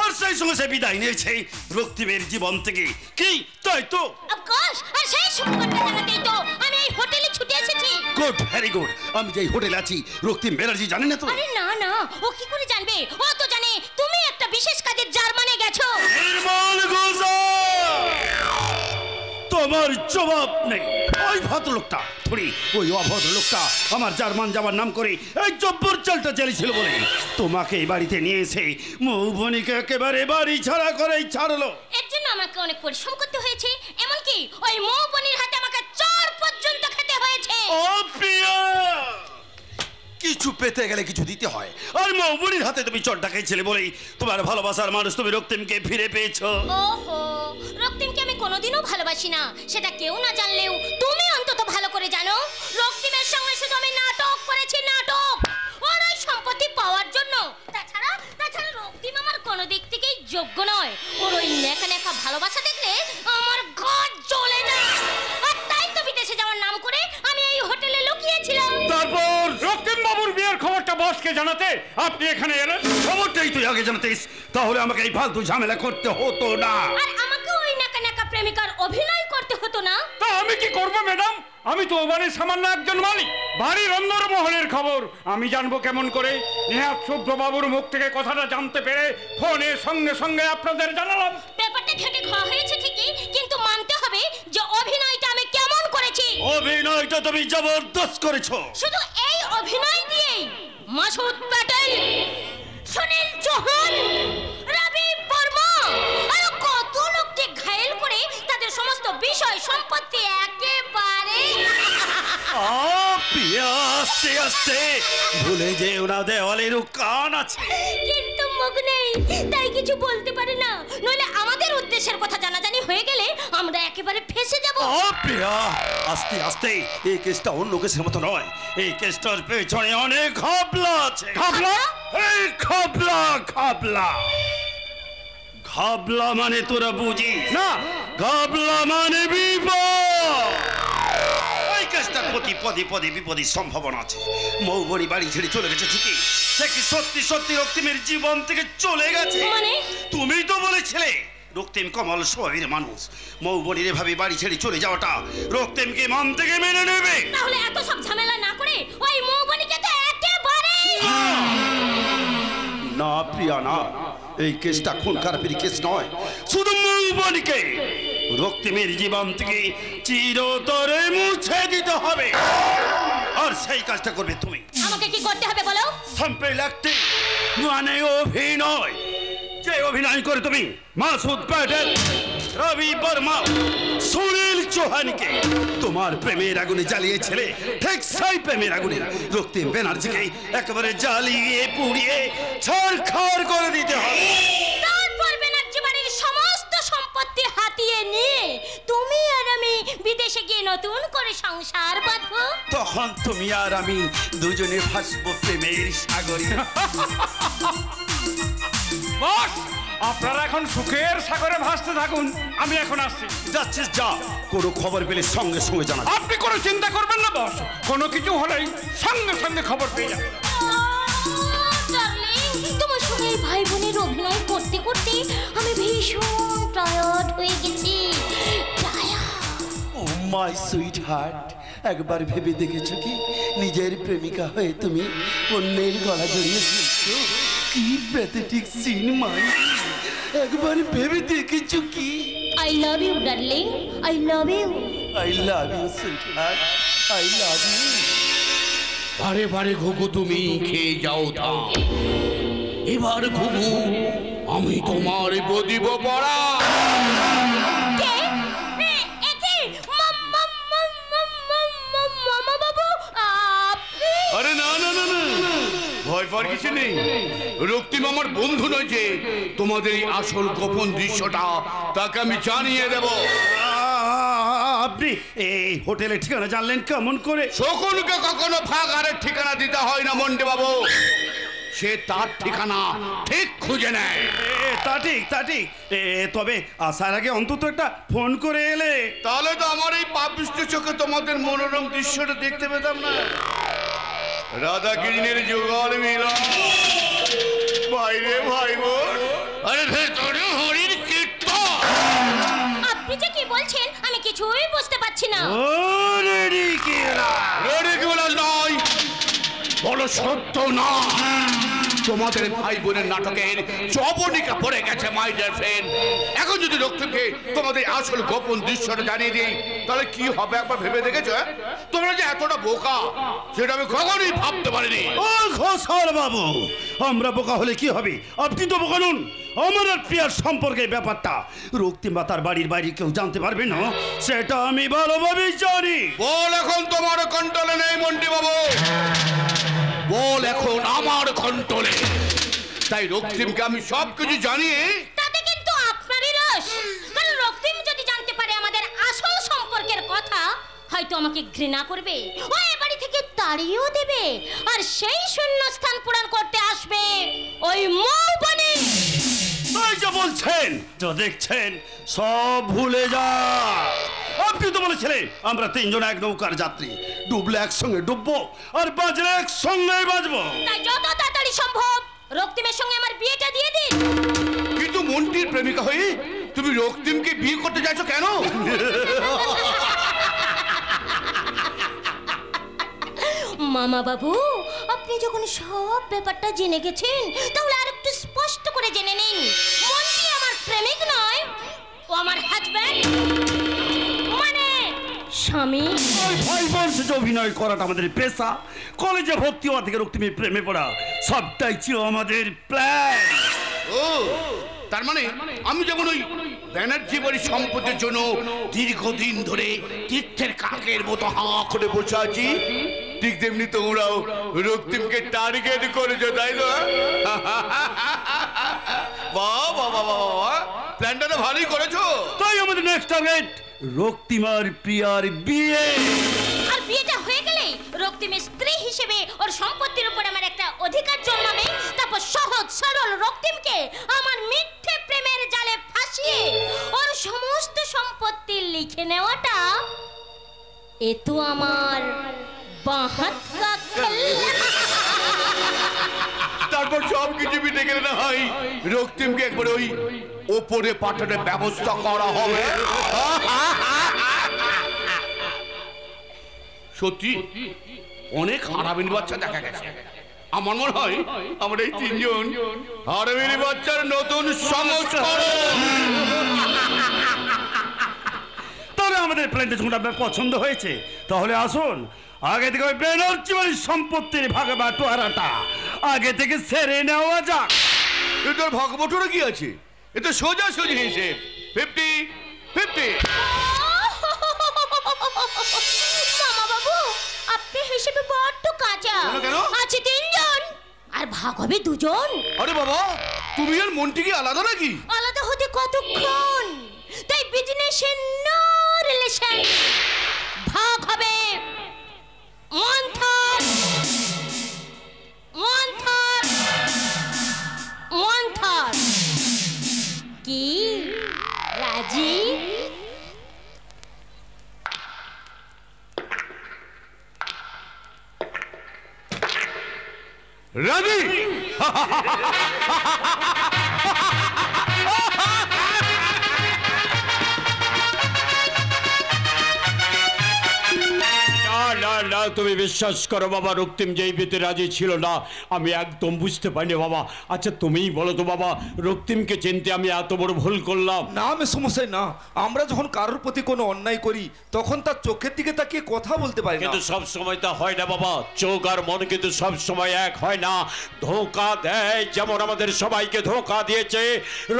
C: আর সেই সঙ্গে সে বিদায় নিয়েছে রক্তিমের জীবন থেকে। কি তাই তো?
D: অফকোর্স, আর সেই সুখবরটা জানাতেই তো আমি এই হোটেলে ছুটে এসেছি।
C: Good, very good. আমি যেই হোটেলে আছি রক্তিম ব্যানার্জি জানে না তো?
D: আরে না না, ও কি করে জানবে? ও তো জানে তুমি একটা বিশেষ কাজে জার্মানে গেছো।
C: নির্মল গোজা, তোমার জবাব নেই। ওই ভদ্রলোকটা ওই অভদ্রলোকটা আমার জার্মান যাবার নাম করে এই জব্বর চালটা চালিয়েছিল বলে তোমাকে এই বাড়িতে নিয়ে এসে মৌবনিকে একেবারে বাড়ি ছাড়া করেই ছাড়লো।
D: এর জন্য আমাকে অনেক পরিশ্রম করতে হয়েছে, এমনকি ওই মৌবনির হাতে আমাকে চড় পর্যন্ত খেতে হয়েছে।
C: ও প্রিয়া, কিছু পেতে গেলে কিছু দিতে হয়, আর মৌবনির হাতে তুমি চড়টা খেয়েছিলে বলেই তোমার ভালোবাসার মানুষ তুমি রক্তিমকে ফিরে পেয়েছো।
D: ওহো, রক্তিমকে আমি কোনোদিনও ভালোবাসি না, সেটা কেউ না জানলেও তুমি অন্তত ভালো করে জানো। রক্তিমের সঙ্গে শুধু আমি নাটক করেছি, নাটক, ওর ওই সম্পত্তি পাওয়ার জন্য। তাছাড়া রক্তিম আমার কোনো দিক থেকেই যোগ্য নয়। ওর ওই নেকা নেকা ভালোবাসা দেখলে আমার গা জ্বলে যায়, আর তাই তো বিদেশে যাওয়ার নাম করে আমি এই হোটেলে লুকিয়েছিলাম।
G: তারপর রক্তিম বাবুর বিয়ের খবরটা বসকে জানাতে আপনি এখানে এলেন।
C: খবরটাই তুই আগে জানাতিস, তাহলে আমাকে এই ফালতু ঝামেলা করতে হতো না।
D: আর আমাকে ওই নেকা নেকা প্রেমিকার অভিনয়
G: করবো ম্যাডাম? আমি তো বাড়ির সামান্য একজন মালিক। বাড়ির অন্দরমহলের খবর আমি জানবো কেমন করে? নেহাত শুভ্রবাবুর মুখ থেকে কথাটা জানতে পেরে ফোনে সঙ্গে সঙ্গে আপনাদের জানালাম।
D: ব্যাপারটা ঘেটে খাওয়া হয়েছে ঠিকই, কিন্তু মানতে হবে যে অভিনয়টা আমি কেমন করেছি।
C: অভিনয়টা তুমি জবরদস্ত করেছো।
D: শুধু এই অভিনয় দিয়েই মাসুদ প্যাটেল, সুনীল চৌহান, রবি বর্মা আর কত লোককে ঘায়েল করে তাদের সমস্ত বিষয় সম্পত্তি একেবারে
C: আস্তে আস্তে ভুলে যে ওরা দেওয়ালেরও কান আছে।
D: কিন্তু মুখ নেই, তাই কিছু বলতে পারে না। নইলে আমাদের উদ্দেশ্যের কথা জানাজানি হয়ে গেলে আমরা একেবারে ফেঁসে যাব।
C: প্রিয়া, আস্তে আস্তে। এই কেসটা অন্য কেসের মতো নয়। এই কেসটার পেছনে অনেক ঘাবলা আছে।
G: ঘাবলা?
C: এই ঘাবলা ঘাবলা ঘাবলা মানে তোরা বুঝিস
G: না।
C: ঘাবলা মানে বিপদ। এই কেসটার প্রতি পদে পদে বিপদের সম্ভাবনা আছে। মৌবনি বাড়ি ছেড়ে চলে গেছে ঠিকই, সে কি সত্যি সত্যি রক্তিমের জীবন থেকে চলে গেছে?
D: মানে?
C: তুমি তো বলেছিলে রক্তিম কমল স্বভাবের মানুষ। মৌবনির এভাবে বাড়ি ছেড়ে চলে যাওয়াটা রক্তিমকে মন থেকে মেনে নেবে।
D: তাহলে এত সব ঝামেলা না করে ওই মৌবনিকে তো একেবারে
C: না প্রিয়া, না। এই কেসটা খুন খারাপের কেস নয়। শুধু মৌবনিকে রক্তিমের জীবন থেকে চিরতরে মুছে দিতে হবে। আর সেই কাজটা করবে তুমি।
D: আমাকে কি করতে হবে বলো?
C: সিম্পল অ্যাক্টিং, মানে অভিনয়। যে অভিনয় করে তুমি মাসুদ প্যাটেল, রবি বর্মা, সুনীল চৌহানকে তোমার প্রেমের আগুনে জ্বালিয়েছিলে, ঠিক সেই প্রেমের আগুনে রক্তিম ব্যানার্জিকে একেবারে জ্বালিয়ে পুড়িয়ে ছারখার করে দিতে হবে।
D: তারপর ব্যানার্জি বাড়ির সমস্ত সম্পত্তি হাতিয়ে নিয়ে তুমি আর আমি বিদেশে গিয়ে নতুন করে সংসার বাঁধবো।
C: তখন তুমি আর আমি দুজনে ভাসবো প্রেমের সাগরে।
G: বস, আপনারা এখন সুখের সাগরে ভাসতে থাকুন, আমি এখন আসছি।
C: যাচ্ছিস যা, কোনো খবর পেলে সঙ্গে সঙ্গে জানা।
G: আপনি কোনো চিন্তা করবেন না বস, কোনো কিছু হলেই সঙ্গে সঙ্গে খবর পেয়ে যাবেন।
D: ডার্লিং, তোমার সঙ্গে এই ভাই বোনের অভিনয় করতে করতে আমি ভীষণ টায়ার্ড হয়ে গেছি।
C: ও মাই সুইট হার্ট, একবার ভেবে দেখেছো কি নিজের প্রেমিকা হয়ে তুমি অন্যের গলা জড়িয়েছো? কি প্যাথেটিক সিন মাই। একবার ভেবে দেখেছো কি?
D: I love you darling, I love you.
C: I love you sweetheart, I love you.
F: বারে বারে ঘুঘু তুমি খেয়ে যাও ধাম। এবার ঘুঘু আমি তোমার প্রদীপ পড়া।
D: কে? একে মামা বাবু, আপনি?
F: আরে না না না না, ভয় পাওয়ার কিছু নেই। রক্তিম আমার বন্ধু নয় যে তোমাদের এই আসল গোপন দৃশ্যটা তাকে আমি জানিয়ে দেব।
C: আপনি এই হোটেলের ঠিকানা জানলেন কেমন করে?
F: শকুনকে কখনো ফাঁকারের ঠিকানা দিতে হয় না মন্ডে বাবু, সে তার ঠিকানা ঠিক খুঁজে নেয়।
C: তা ঠিক, তা ঠিক। তবে আসার আগে অন্তত একটা ফোন করে এলে
F: তাহলে তো আমার এই পাপিষ্ঠ চোখে তোমাদের মনোরম দৃশ্যটা দেখতে পেতাম না। রাধা কৃষ্ণের যুগল মিলন, বাইরে ভাই বোন, আরে ভেতরে হরির কীর্তন।
D: আপনি যে কি বলছেন আমি কিছুই বুঝতে পারছি না।
F: রেডি কি নয়, বলো সত্য না। তোমাদের ভাই বোনের নাটকের জবনিকা পড়ে গেছে মাই ডিয়ার ফ্রেন্ড। এখন যদি রক্তিমকে তোমাদের আসল গোপন দৃশ্যটা জানিয়ে দিই তাহলে কি হবে একবার ভেবে দেখেছো? তোমরা যে এতটা বোকা সেটা আমি কখনোই ভাবতে পারিনি।
C: ও ঘোষাল বাবু, আমরা বোকা হলে কি হবে? আপনি তো বোকা নন। আমার আর প্রিয়ার সম্পর্কে ব্যাপারটা রক্তিম বা তার বাড়ির বাইরে কেউ জানতে পারবে না, সেটা আমি ভালোভাবেই জানি।
F: বল এখন তোমার কন্ট্রোলে নেই মন্টি বাবু, বল এখন আমার কন্ট্রোলে। তাই রক্তিমকে আমি সবকিছু জানিয়ে
D: তাতে কিন্তু আপনারই রস। কারণ রক্তিম যদি জানতে পারে আমাদের আসল সম্পর্কের কথা, হয়তো আমাকে ঘৃণা করবে, ও এ বাড়ি থেকে তাড়িয়েও দেবে, আর সেই শূন্যস্থান পূরণ করতে আসবে ওই মৌবনি।
C: তাই যা বলছেন, যা দেখছেন সব ভুলে যা। আপনি তো বলেছিলেন আমরা তিনজন এক নৌকার যাত্রী, ডুবলে একসঙ্গে ডুববো আর বাজলে একসঙ্গে বাজবো।
D: তাই যত তাড়াতাড়ি সম্ভব রক্তিমের সঙ্গে আমার বিয়েটা দিয়ে দিন।
F: কিন্তু মন্টির প্রেমিকা হয়ে তুমি রক্তিমকে বিয়ে করতে চাইছো কেন?
D: মামা বাবু, আপনি যখন সব ব্যাপারটা জেনে গেছেন তাহলে আর একটু স্পষ্ট করে জেনে নিন। মন্টি আমার প্রেমিক নয়, ও আমার হাজব্যান্ড, মানে স্বামী।
C: ভাই বংশে অভিনয় করাটা আমাদের পেশা। কলেজে ভর্তি হওয়া থেকে রক্তিমের প্রেমে পড়া সবটাই ছিল আমাদের প্ল্যান।
F: ও তার মানে আমি যেমন ওই ব্যানার্জি বাড়ির সম্পদের জন্য দীর্ঘদিন ধরে তীর্থের কাকের মতো হাঁ করে বসে আছি, ঠিক তেমনি তোমরাও রক্তিমকে টার্গেট করেছো, তাই না? বাহ বাহ বাহ বাহ, প্ল্যানটা তো ভালোই করেছো।
C: তাই আমাদের নেক্সট টার্গেট রক্তিম আর প্রিয়ার বিয়ে।
D: আর বিয়েটা হয়ে গেলে রক্তিমের স্ত্রী হিসেবে ওর সম্পত্তির উপর আমার একটা অধিকার জন্মাবে। তারপর সহজ সরল রক্তিমকে আমার মিথ্যে প্রেমের জালে ফাঁসিয়ে ওর সমস্ত সম্পত্তি লিখে নেওয়াটা এ তো আমার বাহাত কা খেলা।
F: তারপর সব কিছু মিটে গেলে না হয় রক্তিমকে একবার ওই ওপরে পাঠানোর ব্যবস্থা করা হবে। সত্যি অনেক হারামির বাচ্চা দেখা গেছে। আমার মনে হয় আমরা এই তিনজন হারামির বাচ্চার নতুন সংস্করণ।
C: তাহলে আমাদের প্ল্যানটা যখন আপনার পছন্দ হয়েছে, তাহলে আসুন আগে থেকে ওই ব্যানার্জি বাড়ির সম্পত্তির ভাগে বাটোয়ারাটা আগে থেকে সেরে নেওয়া যাক।
F: এটার ভাগবটোরা কি আছে? এটা সোজা সোজা হিসেব 50-50।
D: মামা বাবু, আপনি হিসেবে বড্ড কাঁচা।
F: কেন?
D: আছে তিনজন আর ভাগ হবে দুজন।
F: আরে বাবা, তুমি আর মন্টি কি আলাদা নাকি?
D: আলাদা হতে কতক্ষণ? তাই বিজনেসের নো রিলেশন। ভাগ হবে মন্থর মন্থর মন্থর। কি রাজি?
F: রাজি?
H: না, তুমি বিশ্বাস করো বাবা, রক্তিম যেই বিয়েতে রাজি ছিল না আমি একদম বুঝতে পারিনি বাবা। আচ্ছা তুমিই বলো তো বাবা, রক্তিমকে চিনতে আমি এত বড় ভুল করলাম?
K: না সমস্যা না, আমরা যখন কারোর প্রতি কোনো অন্যায় করি তখন তার চোখের দিকে তাকিয়ে কথা বলতে পারি না।
H: কিন্তু সব সময় তা হয় না বাবা, চোখ আর মন কিন্তু সব সময় এক হয় না, ধোঁকা দেয়। যেমন আমাদের সবাইকে ধোঁকা দিয়েছে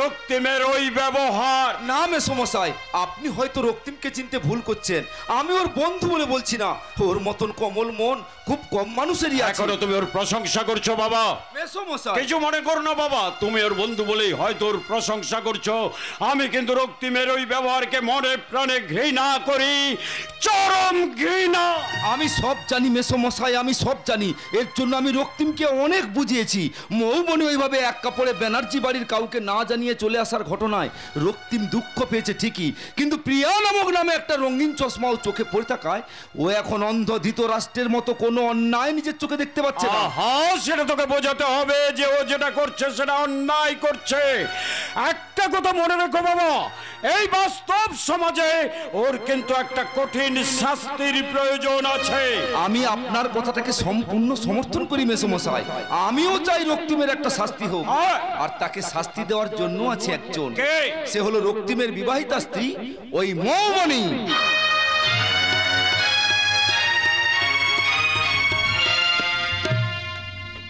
H: রক্তিমের ওই ব্যবহার।
K: না সমস্যায় আপনি হয়তো রক্তিমকে চিনতে ভুল করছেন। আমি ওর বন্ধু বলে বলছি না, ওর মতন কমল মন খুব কম মানুষেরই আছে।
H: এখনো তুমি ওর প্রশংসা করছো বাবা? কিছু মনে করো না বাবা, তুমি ওর বন্ধু বলেই হয়তো ওর প্রশংসা করছো। আমি কিন্তু রক্তিমের ওই ব্যবহারকে মনে প্রাণে ঘৃণা করি, চরম ঘৃণা।
K: আমি সব জানি মেসমশাই, আমি সব জানি। এর জন্য আমি রক্তিমকে অনেক বুঝিয়েছি। মৌবনি ওইভাবে এক কাপড়ে ব্যানার্জি বাড়ির কাউকে না জানিয়ে চলে আসার ঘটনায় রক্তিম দুঃখ পেয়েছে ঠিকই, কিন্তু প্রিয়া নামক নামে একটা রঙিন চশমাও চোখে পড়ে থাকায় ও এখন অন্ধ ধৃতরাষ্ট্রের মতো কোনো অন্যায় নিজের চোখে দেখতে পাচ্ছে না।
H: হ্যাঁ, সেটা তোকে বোঝাতে হবে যে ও যেটা করছে সেটা অন্যায় করছে। একটা কথা মনে রেখো বাবা, এই বাস্তব সমাজে ওর কিন্তু একটা কঠিন শাস্তির প্রয়োজন আছে।
K: আমি আপনার কথাটাকে সম্পূর্ণ সমর্থন করি মেসমশাই। আমিও চাই রক্তিমের একটা শাস্তি হোক, আর তাকে শাস্তি দেওয়ার জন্য আছে একজন। সে হলো রক্তিমের বিবাহিতা স্ত্রী ওই মৌবনি।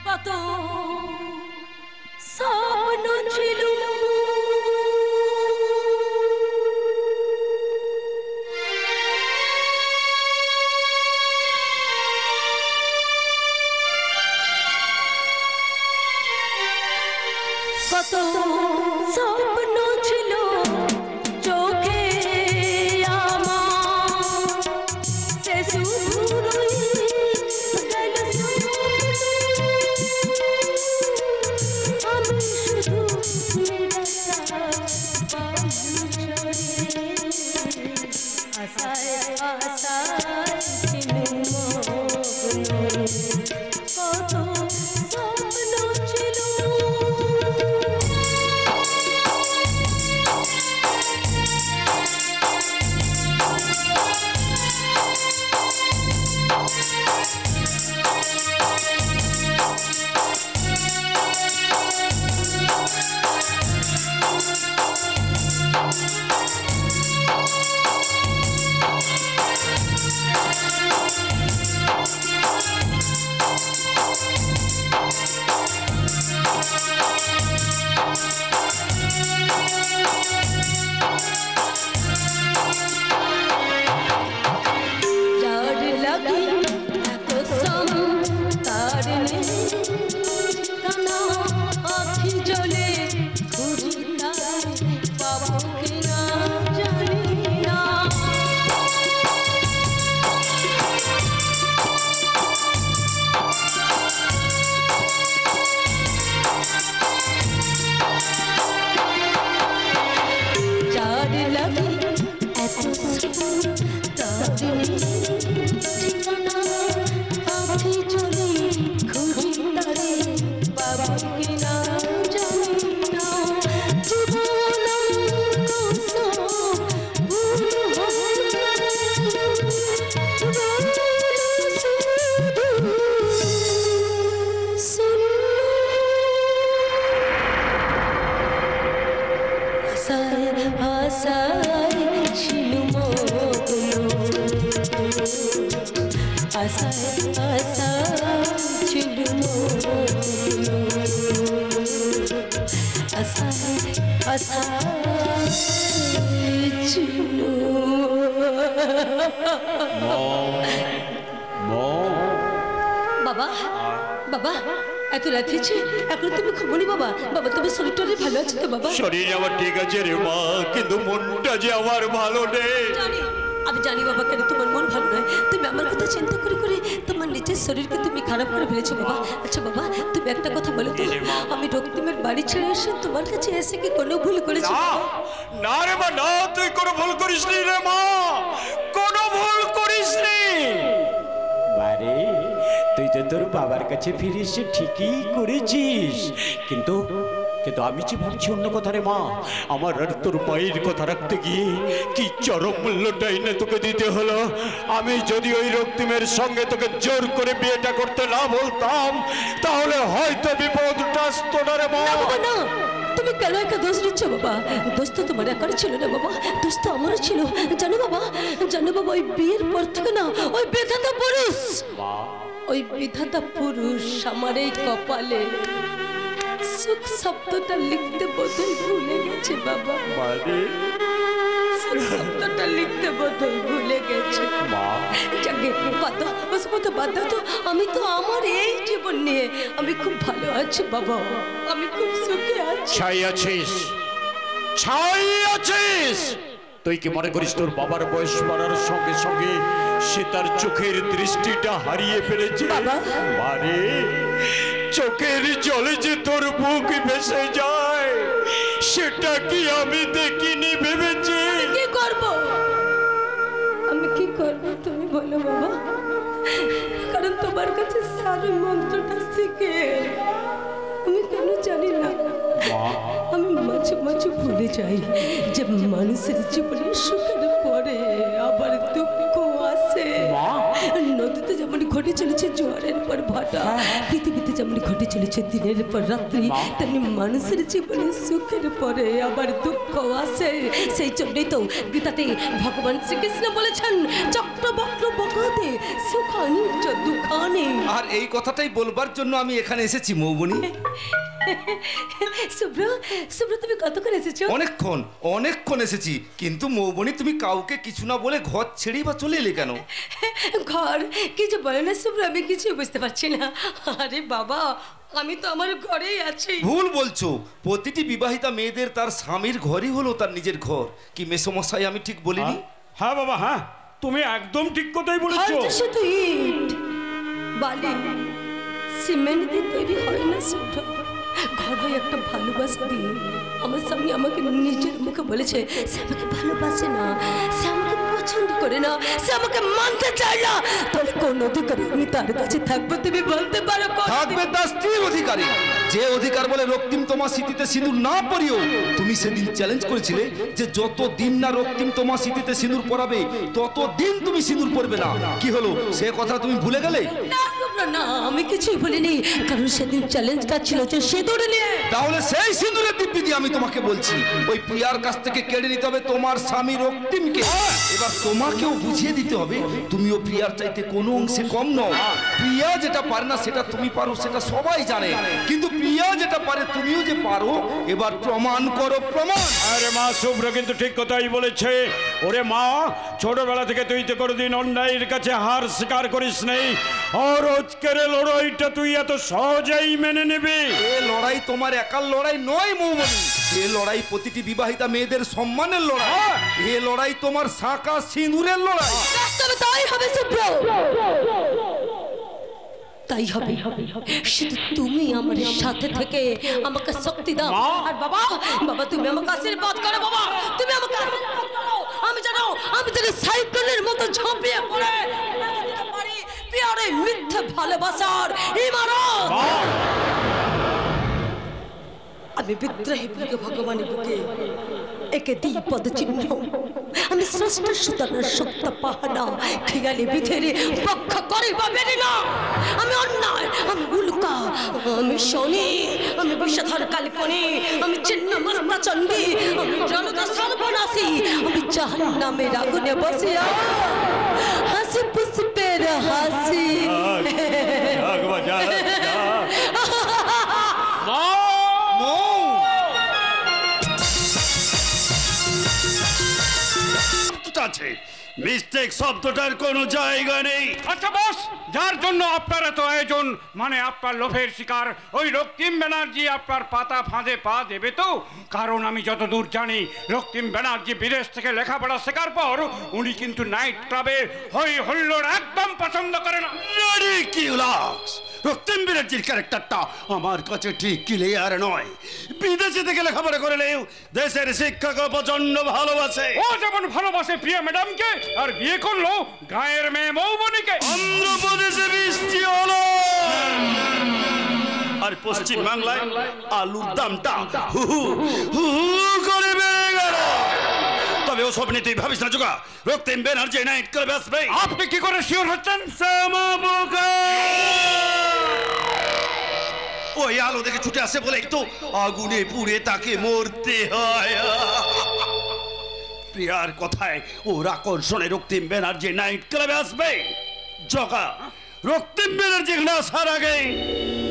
A: কত স্বপ্ন ছিল কত স্বপ্ন ছিল চোখে আমার, সে শুধু গেল আমি শুধু আশায় আশায় ছিনু মগ্ন, কত স্বপ্ন ছিল। আশায় আশা ছিল আশায় আশা ছিল। বাবা বাবা এত রাত হয়েছে এখন তুমি ঘুমোনি বাবা? বাবা তোমার শরীরটা ভালো আছে তো বাবা?
H: শরীর আমার ঠিক আছে রে মা, কিন্তু মনটা যে আমার ভালো নেই।
A: আমি জানি বাবা কেন তোমার মন ভালো নয়। তুমি আমার কথা চিন্তা করে করে তোমার নিজের শরীরকে তুমি খারাপ করে ফেলেছো বাবা। আচ্ছা বাবা তুমি একটা কথা বলো তো, আমি রক্তিমের বাড়ি ছেড়ে এসে তোমার কাছে এসে কি কোনো ভুল করেছি?
H: না রে মা না, তুই কোনো ভুল করিসনি রে মা, কোনো ভুল করিসনি। বারে তুই তো তোর বাবার কাছে ফিরে এসে ঠিকই করেছিস, কিন্তু আমি যে ভাবছি অন্য কথা রে মা। আমার আর তোর মায়ের কথা রাখতে গিয়ে কি চরম মূল্যটাই না তোকে দিতে হলো। আমি যদি ওই রক্তিমের সঙ্গে তোকে জোর করে বিয়েটা করতে না বলতাম তাহলে হয়তো বিপদটা আসতো না রে মা।
A: না তুমি কেন একটা দোষ দিচ্ছ বাবা? দোষ তো তোমার একার ছিল না বাবা, দোষ তো আমারও ছিল। জানো বাবা ওই বিয়ের পর থেকে না ওই বিধাতা পুরুষ আমার এই কপালে সুখ শব্দটা লিখতে বোধহয় ভুলে গেছে বাবা। সুখ শব্দটা লিখতে বোধহয় ভুলে গেছে। আমি তো আমার এই জীবন নিয়ে আমি খুব ভালো আছি বাবা, আমি খুব সুখে আছি।
H: ছাই আছিস তুই কি মনে করিস তোর বাবার বয়স বাড়ার সঙ্গে সঙ্গে সে তার চোখের দৃষ্টিটা হারিয়ে ফেলেছে? মানে চোখের জলে যে তোর বুক ভেসে যায় সেটা কি আমি দেখিনি ভেবেছি?
A: আমি কি করব তুমি বলো বাবা, কারণ তোমার কাছে সারি মন্ত্রটা শিখে আমি কেন জানি না আমি মাঝে মাঝে ভুলে যাই যে মানুষের জীবনে সুখের পরে আবার দুঃখ আসে। নদীতে যেমন ঘটে চলেছে জোয়ারের পর ভাটা, পৃথিবীতে যেমন ঘটে চলেছে দিনের পর রাত্রি, তেমনি মানুষের জীবনে সুখের পরে আবার দুঃখ আসে। সেই জন্যই তো গীতাতে ভগবান শ্রীকৃষ্ণ বলেছেন চক্রবক্র বকাতে সুখানি চ দুঃখানি।
K: আর এই কথাটাই বলবার জন্য আমি এখানে এসেছি মৌবনি।
A: শুভ্র তুমি কতক্ষণ এসেছো?
K: অনেকক্ষণ এসেছি, কিন্তু মৌবনি তুমি কাউকে কিছু না বলে ঘর ছেড়েই বা চলে এলে কেন?
A: ঘর কিছু বলে না শুভ্র, আমি কিছু বুঝতে পারছি না। আরে বাবা আমি তো আমার ঘরেই আছি।
K: ভুল বলছো, প্রতিটি বিবাহিতা মেয়েদের তার স্বামীর ঘরই হলো তার নিজের ঘর। কি মেসোমশাই আমি ঠিক বলিনি?
H: হ্যাঁ বাবা হ্যাঁ, তুমি একদম ঠিক কথাই বলেছো।
A: শুধু ইট বালি সিমেন্ট দিয়ে তৈরি হয় না শুভ্র। ঘর হয় একটা ভালোবাসা দিয়ে। আমার স্বামী আমাকে নিজের মুখে বলেছে সে আমাকে ভালোবাসে না, সে আমাকে পছন্দ করে না, সে আমাকে মানতে চায় না। তাহলে কোন অধিকারে আমি তার কাছে থাকবো তুমি বলতে পারো?
K: থাকবে তার স্ত্রীর অধিকারী, যে অধিকার বলে রক্তিম তোমার স্মৃতিতে সিঁদুর না পরিও। তুমি সেদিন চ্যালেঞ্জ করেছিলে যে যত দিন না রক্তিম তোমার স্মৃতিতে সিঁদুর পরাবে তত দিন তুমি সিঁদুর পরবে না। কি হলো সে কথা তুমি ভুলে গেলে?
A: না আমি কিছুই বলিনি, কারণ সেদিন চ্যালেঞ্জটা ছিল যে সিঁদুর নিয়ে।
K: তাহলে সেই সিঁদুরের দিব্যি দিয়ে আমি তোমাকে বলছি ওই প্রিয়ার কাছ থেকে কেড়ে নিতে হবে তোমার স্বামী রক্তিমকে। এবার তোমাকেও বুঝিয়ে দিতে হবে তুমিও প্রিয়ার চাইতে কোনো অংশে কম নও। প্রিয়া যেটা পারে না সেটা তুমি পারো, সেটা সবাই জানে, কিন্তু প্রিয়া যেটা পারে তুমিও যে পারো এবার প্রমাণ করো, প্রমাণ।
H: আরে মা শুভ্র কিন্তু ঠিক কথাই বলেছে। ওরে মা ছোটবেলা থেকে তুই তো কোনোদিন অন্যায়ের কাছে হার স্বীকার করিস নেই, আর আজকের লড়াইটা তুই এত সহজেই মেনে নেবে?
K: এ লড়াই তোমার একার লড়াই নয় মৌবনি, এ লড়াই প্রতিটি বিবাহিতা মেয়েদের সম্মানের লড়াই। এ লড়াই তোমার শাঁকা সিঁদুরের লড়াই।
A: তাই হবে শুভ্র, তাই হবে। শুধু তুমি আমার সাথে থেকে আমাকে শক্তি দাও। আর বাবা বাবা তুমি আমাকে আশীর্বাদ করো, বাবা তুমি আমাকে আশীর্বাদ করো। আমি জানো সাইক্লোনের মতো ঝাঁপিয়ে পড়ে পারি প্রিয়ারে মিথ্যে ভালোবাসার ইমারত। আমি বিদ্রোহী প্রিয় ভগবানের বুকে একে দিই পদচিহ্ন। আমি স্রষ্টা সুতরাং সত্য পাহানা খেয়ালি বিধেরে রক্ষা করি বা বেরি না। আমি অন্যায়, আমি উল্কা, আমি শনি, আমি বিষধর কাল্পনি, আমি চিহ্ন মস্তা চণ্ডী, আমি জনতা সর্বনাশী, আমি জাহান্নামের আগুনে বসিয়া হাসি পুষ্পের হাসি
C: মিস্টেক শব্দটার কোনো জায়গা নেই।
G: আচ্ছা বস, যার জন্য আপনার এত আয়োজন, মানে আপনার লোভের শিকার ওই রক্তিম ব্যানার্জি আপনার পাতা ফাঁদে পা দেবে তো? কারণ আমি যতদূর জানি রক্তিম ব্যানার্জি বিদেশ থেকে লেখাপড়া শেখার পর উনি কিন্তু নাইট ক্লাবের হই হল্লোড় একদম পছন্দ করে না।
C: রক্তিম ব্যানার্জির ক্যারেক্টারটা আমার কাছে ঠিক ক্লিয়ার নয়। বিদেশে থেকে লেখাপড়া করলেও দেশের শিক্ষাকে প্রচন্ড ভালোবাসে।
G: ও যেমন ভালোবাসে প্রিয়া ম্যাডামকে, আর বিয়ে করলো গায়ের মেয়ে মৌবনীকে।
C: অন্ধ্রপ্রদেশে বৃষ্টি হলো আর পশ্চিম বাংলায় আলুর দামটা হু হু হু করে বেড়ে গেল। তবে ওসব নিয়ে তুই ভাবিস না জোগা, রক্তিম ব্যানার্জি নাইট ক্লাবে আসবে।
G: আপনি কি করে শিওর হচ্ছেন?
C: ওই আলো দেখে ছুটে আসে বলেই তো আগুনে পুড়ে তাকে মরতে হয়। প্রিয়ার কথায় ওর আকর্ষণে রক্তিম ব্যানার্জি নাইট ক্লাবে আসবে। জগা, রক্তিম ব্যানার্জি এখানে আসার আগে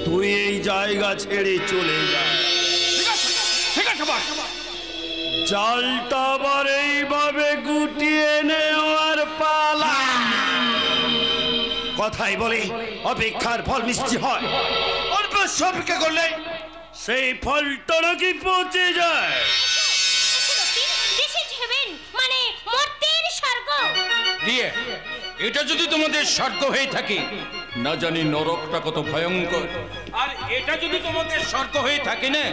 C: তুই এই জায়গা ছেড়ে চলে যা।
G: ঠিক আছে বস।
C: জালটা আবার এইভাবে গুটিয়ে নেওয়ার পালা। কথাই বলে অপেক্ষার ফল মিষ্টি হয়, অল্প অপেক্ষা করলে সেই ফলটা নাকি পচে যায়।
D: মানে মর্তের স্বর্গ।
E: দিয়ে এটা যদি তোমাদের স্বর্গ হয়ে থাকে, না জানি নরকটা কত ভয়ঙ্কর। আর এটা যদি তোমাদের স্বর্গ হয়ে থাকে না,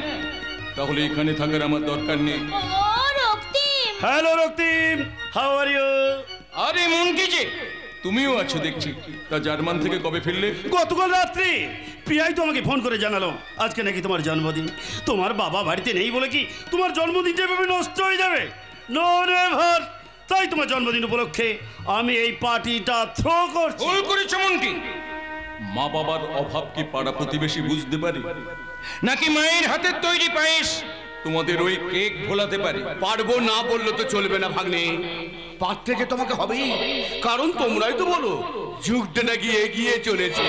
E: তাহলে এখানে থাকার আমার দরকার নেই।
D: ও Raktim.
C: Hello Raktim, how are you?
E: আরে মন কি যে, তুমিও আছো দেখছি। তা জার্মান থেকে কবে ফিরলে?
C: গতকাল রাত্রি প্রিয়াই তো আমাকে ফোন করে জানালো আজকে নাকি তোমার জন্মদিন। তোমার বাবা বাড়িতে নেই বলে কি তোমার জন্মদিনটা এভাবে নষ্ট হয়ে যাবে? No never. তাই তোমার জন্মদিন উপলক্ষে আমি এই পার্টিটা থ্রো করছি।
E: ভুল করেছো মনটি। মা বাবার অভাব কি পাড়া প্রতিবেশী বুঝতে পারে? নাকি মায়ের হাতের তৈরি পায়েস তোমাদের ওই কেক ভোলাতে পারে?
F: পারবো না বললে তো চলবে না ভাগ্নে, পার থেকে তোমাকে হবেই। কারণ তোমরাই তো বলো যুগটা নাকি এগিয়ে চলেছে,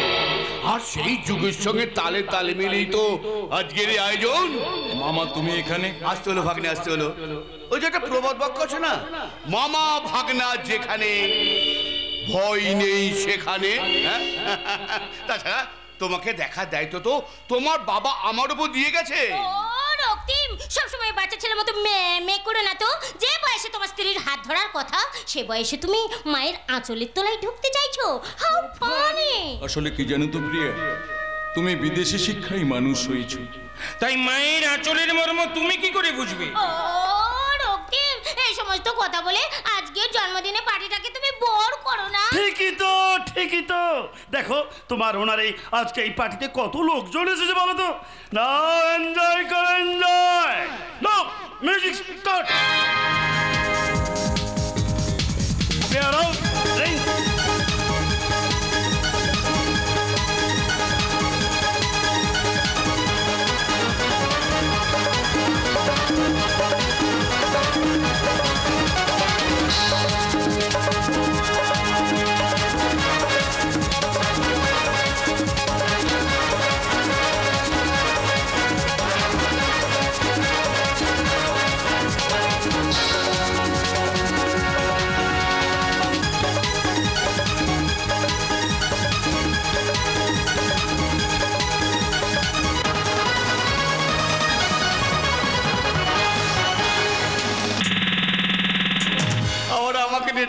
F: আর সেই যুগের সঙ্গে তালে তালে মিলেই তো আজকের এই আয়োজন।
E: মামা তুমি এখানে?
F: আসতে হলো ভাগ্নে, আসতে হলো। ওই যে একটা প্রবাদ বাক্য আছে না, মামা ভাগনা যেখানে ভয় নেই সেখানে। তাছাড়া তোমাকে দেখার দায়িত্ব তো তোমার বাবা আমার উপর দিয়ে গেছে।
D: ও রক্তিম, সবসময় বাচ্চা ছেলের মতো মে করো না তো। যে বয়সে তোমার স্ত্রীর হাত ধরার কথা, সে বয়সে তুমি মায়ের আঁচলের তলায় ঢুকতে চাইছো। How funny!
E: আসলে কি জানো তো প্রিয়া, তুমি বিদেশি শিক্ষায় মানুষ হয়েছো, তাই মায়ের আঁচলের মর্ম তুমি কি করে বুঝবে?
D: ও রক্তিম, এই সমস্ত কথা বলে আজকের জন্মদিনে পার্টিটাকে তুমি বোর করো না।
C: ঠিকই তো, ঠিকই তো। দেখো তোমার ওনারে আজকে এই পার্টিতে কত লোকজন এসেছে বলো তো। না এনজয় করো, এনজয়। No music start.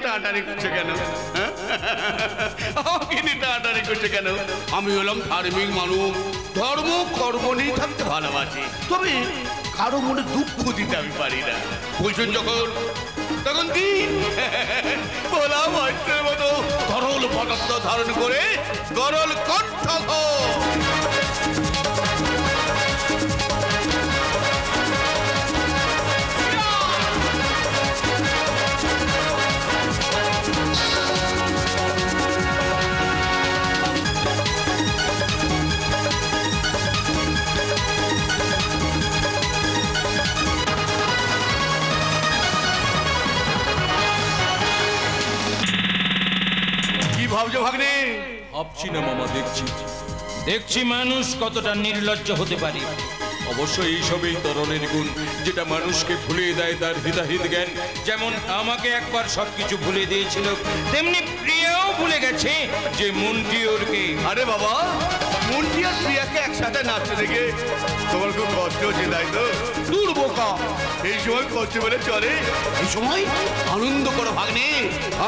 C: টানাটানি করছে কেন? আমাকে নিয়ে টানাটানি করছে কেন?
F: আমি হলাম ধার্মিক মানুষ, ধর্ম কর্ম নিয়ে থাকতে ভালোবাসি, তবে কারো মনে দুঃখ দিতে আমি পারি না। বলছেন যখন তখন দিন বলা মন্ত্রের মতো গরল পদার্থ ধারণ করে গরল কণ্ঠ। ভাবছো ভাগ্নে?
E: ভাবছি না মামা, দেখছি মানুষ কতটা নির্লজ্জ হতে পারে। অবশ্য এইসবই তরণের গুণ, যেটা মানুষকে ভুলিয়ে দেয় তার হিতাহিত জ্ঞান। যেমন আমাকে একবার সবকিছু ভুলে দিয়েছিল, তেমনি প্রিয়াও ভুলে গেছে যে মনটি ওরকে।
F: আরে বাবা, মন্টি আর প্রিয়াকে একসাথে নাচতে দেখে তোমার খুব কষ্ট হচ্ছে, তাই তো? দূর বোকা, এই সময় কষ্ট বলে চলে? এই সময় আনন্দ করো ভাগ্নে,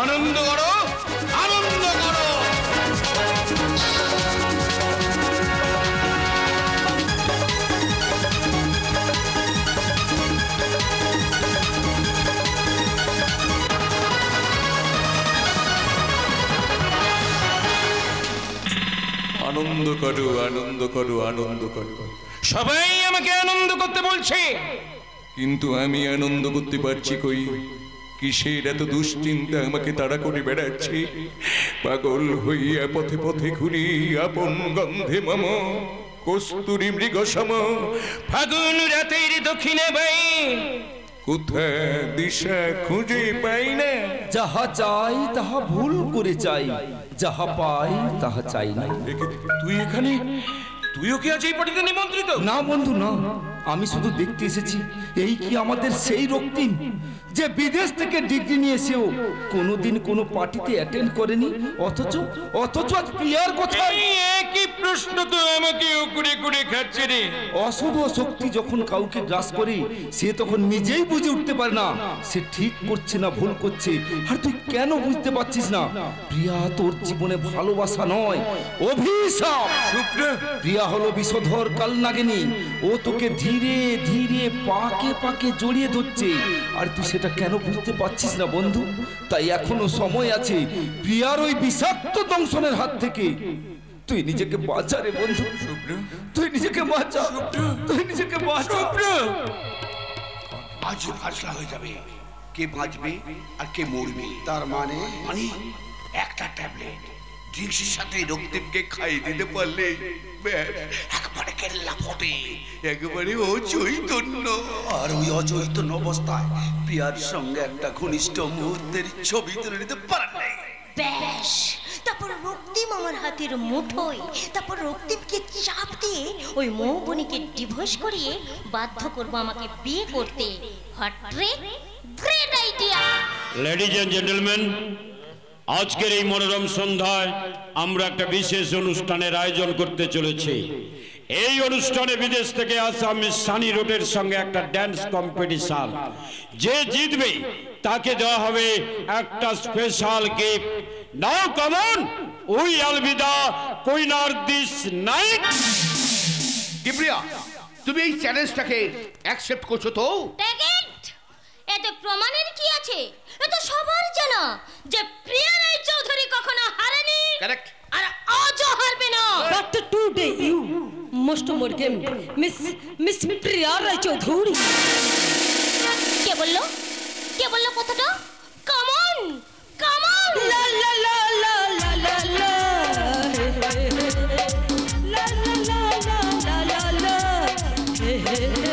F: আনন্দ করো, আনন্দ করো।
E: আনন্দ করো, আনন্দ করো, আনন্দ করো। সবাই আমাকে আনন্দ করতে বলছে, কিন্তু আমি আনন্দ করতে পারছি কই? কিসের এত দুশ্চিন্তা আমাকে তাড়া করে বেড়াচ্ছে? পাগল হইয়া পথে পথে ঘুরি, আপন গন্ধে মম কস্তুরী মৃগ সম। ফাগুন রাতের দক্ষিণে বাই, কোথায় দিশা খুঁজে পাই না।
K: যাহা চাই তাহা ভুল করে চাই, যাহা পাই তাহা চাই না।
E: তুই এখানে? তুইও কি আজ এই পার্টিতে নিমন্ত্রিত?
K: না বন্ধু না, আমি শুধু দেখতে এসেছি এই কি আমাদের সেই রক্তিম যে বিদেশ থেকে ডিগ্রি নিয়ে এসেও কোনোদিন কোনো পার্টিতে অ্যাটেন্ড করেনি, অথচ আজ প্রিয়ার কথা।
E: একই প্রশ্ন তো আমাকে করে করে খাচ্ছে রে।
K: অশুভ শক্তি যখন কাউকে গ্রাস করে সে তখন নিজেই বুঝে উঠতে পারে না সে ঠিক করছে না ভুল করছে। আর তুই কেন বুঝতে পারছিস না? প্রিয়া তোর জীবনে ভালোবাসা নয়, অভিশাপ। প্রিয়া হলো বিষধর কালনাগিনী, ও তোকে ধীরে ধীরে পাকে পাকে জড়িয়ে ধরছে, আর তুই সেটা কেন বুঝতে পারছিস না বন্ধু? তাই এখনো সময় আছে প্রিয়ার ওই বিষাক্ত দংশনের হাত থেকে তুই নিজেকে বাঁচা রে বন্ধু। তুই নিজেকে বাঁচা, তুই নিজেকে বাঁচা।
F: আজ ফাসলা হয়ে যাবে, কে বাঁচবে আর কে মরবে। তার মানে একটা ট্যাবলেট ড্রিঙ্কসের সাথে রক্তিমকে খাইয়ে দিতে পারলে একবারে কেল্লা ফটে, একেবারে ও চৈতন্য। আর ওই অচৈতন্য অবস্থায় প্রিয়ার সঙ্গে একটা ঘনিষ্ঠ মুহূর্তের ছবি তুলে নিতে পারেন নাই।
D: ব্যাস, তারপর রক্তিম আমার হাতের মুঠোয়, তারপর রক্তিমকে চাপ দিয়ে ওই মৌবনীকে ডিভোর্স করিয়ে বাধ্য করবো আমাকে বিয়ে করতে। Hot trick, great idea.
H: Ladies and gentleman, আজকের এই মনোরম সন্ধ্যায় আমরা একটা বিশেষ অনুষ্ঠানের আয়োজন করতে চলেছি। এই অনুষ্ঠানে বিদেশ থেকে আসা মিস সানি রোডের সঙ্গে একটা ড্যান্স কম্পিটিশন। যে জিতবে তাকে দেওয়া হবে একটা special gift. Now come, on আলবিদা কুইনার দিস নাইট।
F: কি প্রিয়া, তুমি এই চ্যালেঞ্জটাকে অ্যাকসেপ্ট করছো তো?
D: এতে প্রমাণের কি আছে? এটা সবার জানা যে প্রিয়া রায় চৌধুরী কখনো হারেনি,
F: কারেক্ট,
D: আর আজও হারবে না।
A: But today you must more game, Miss Priya Rai Chaudhuri.
D: কে বললো? কে বললো কথাটা? Come on, come on.
A: La la la la la la la. La la la la la la la. Hey hey hey.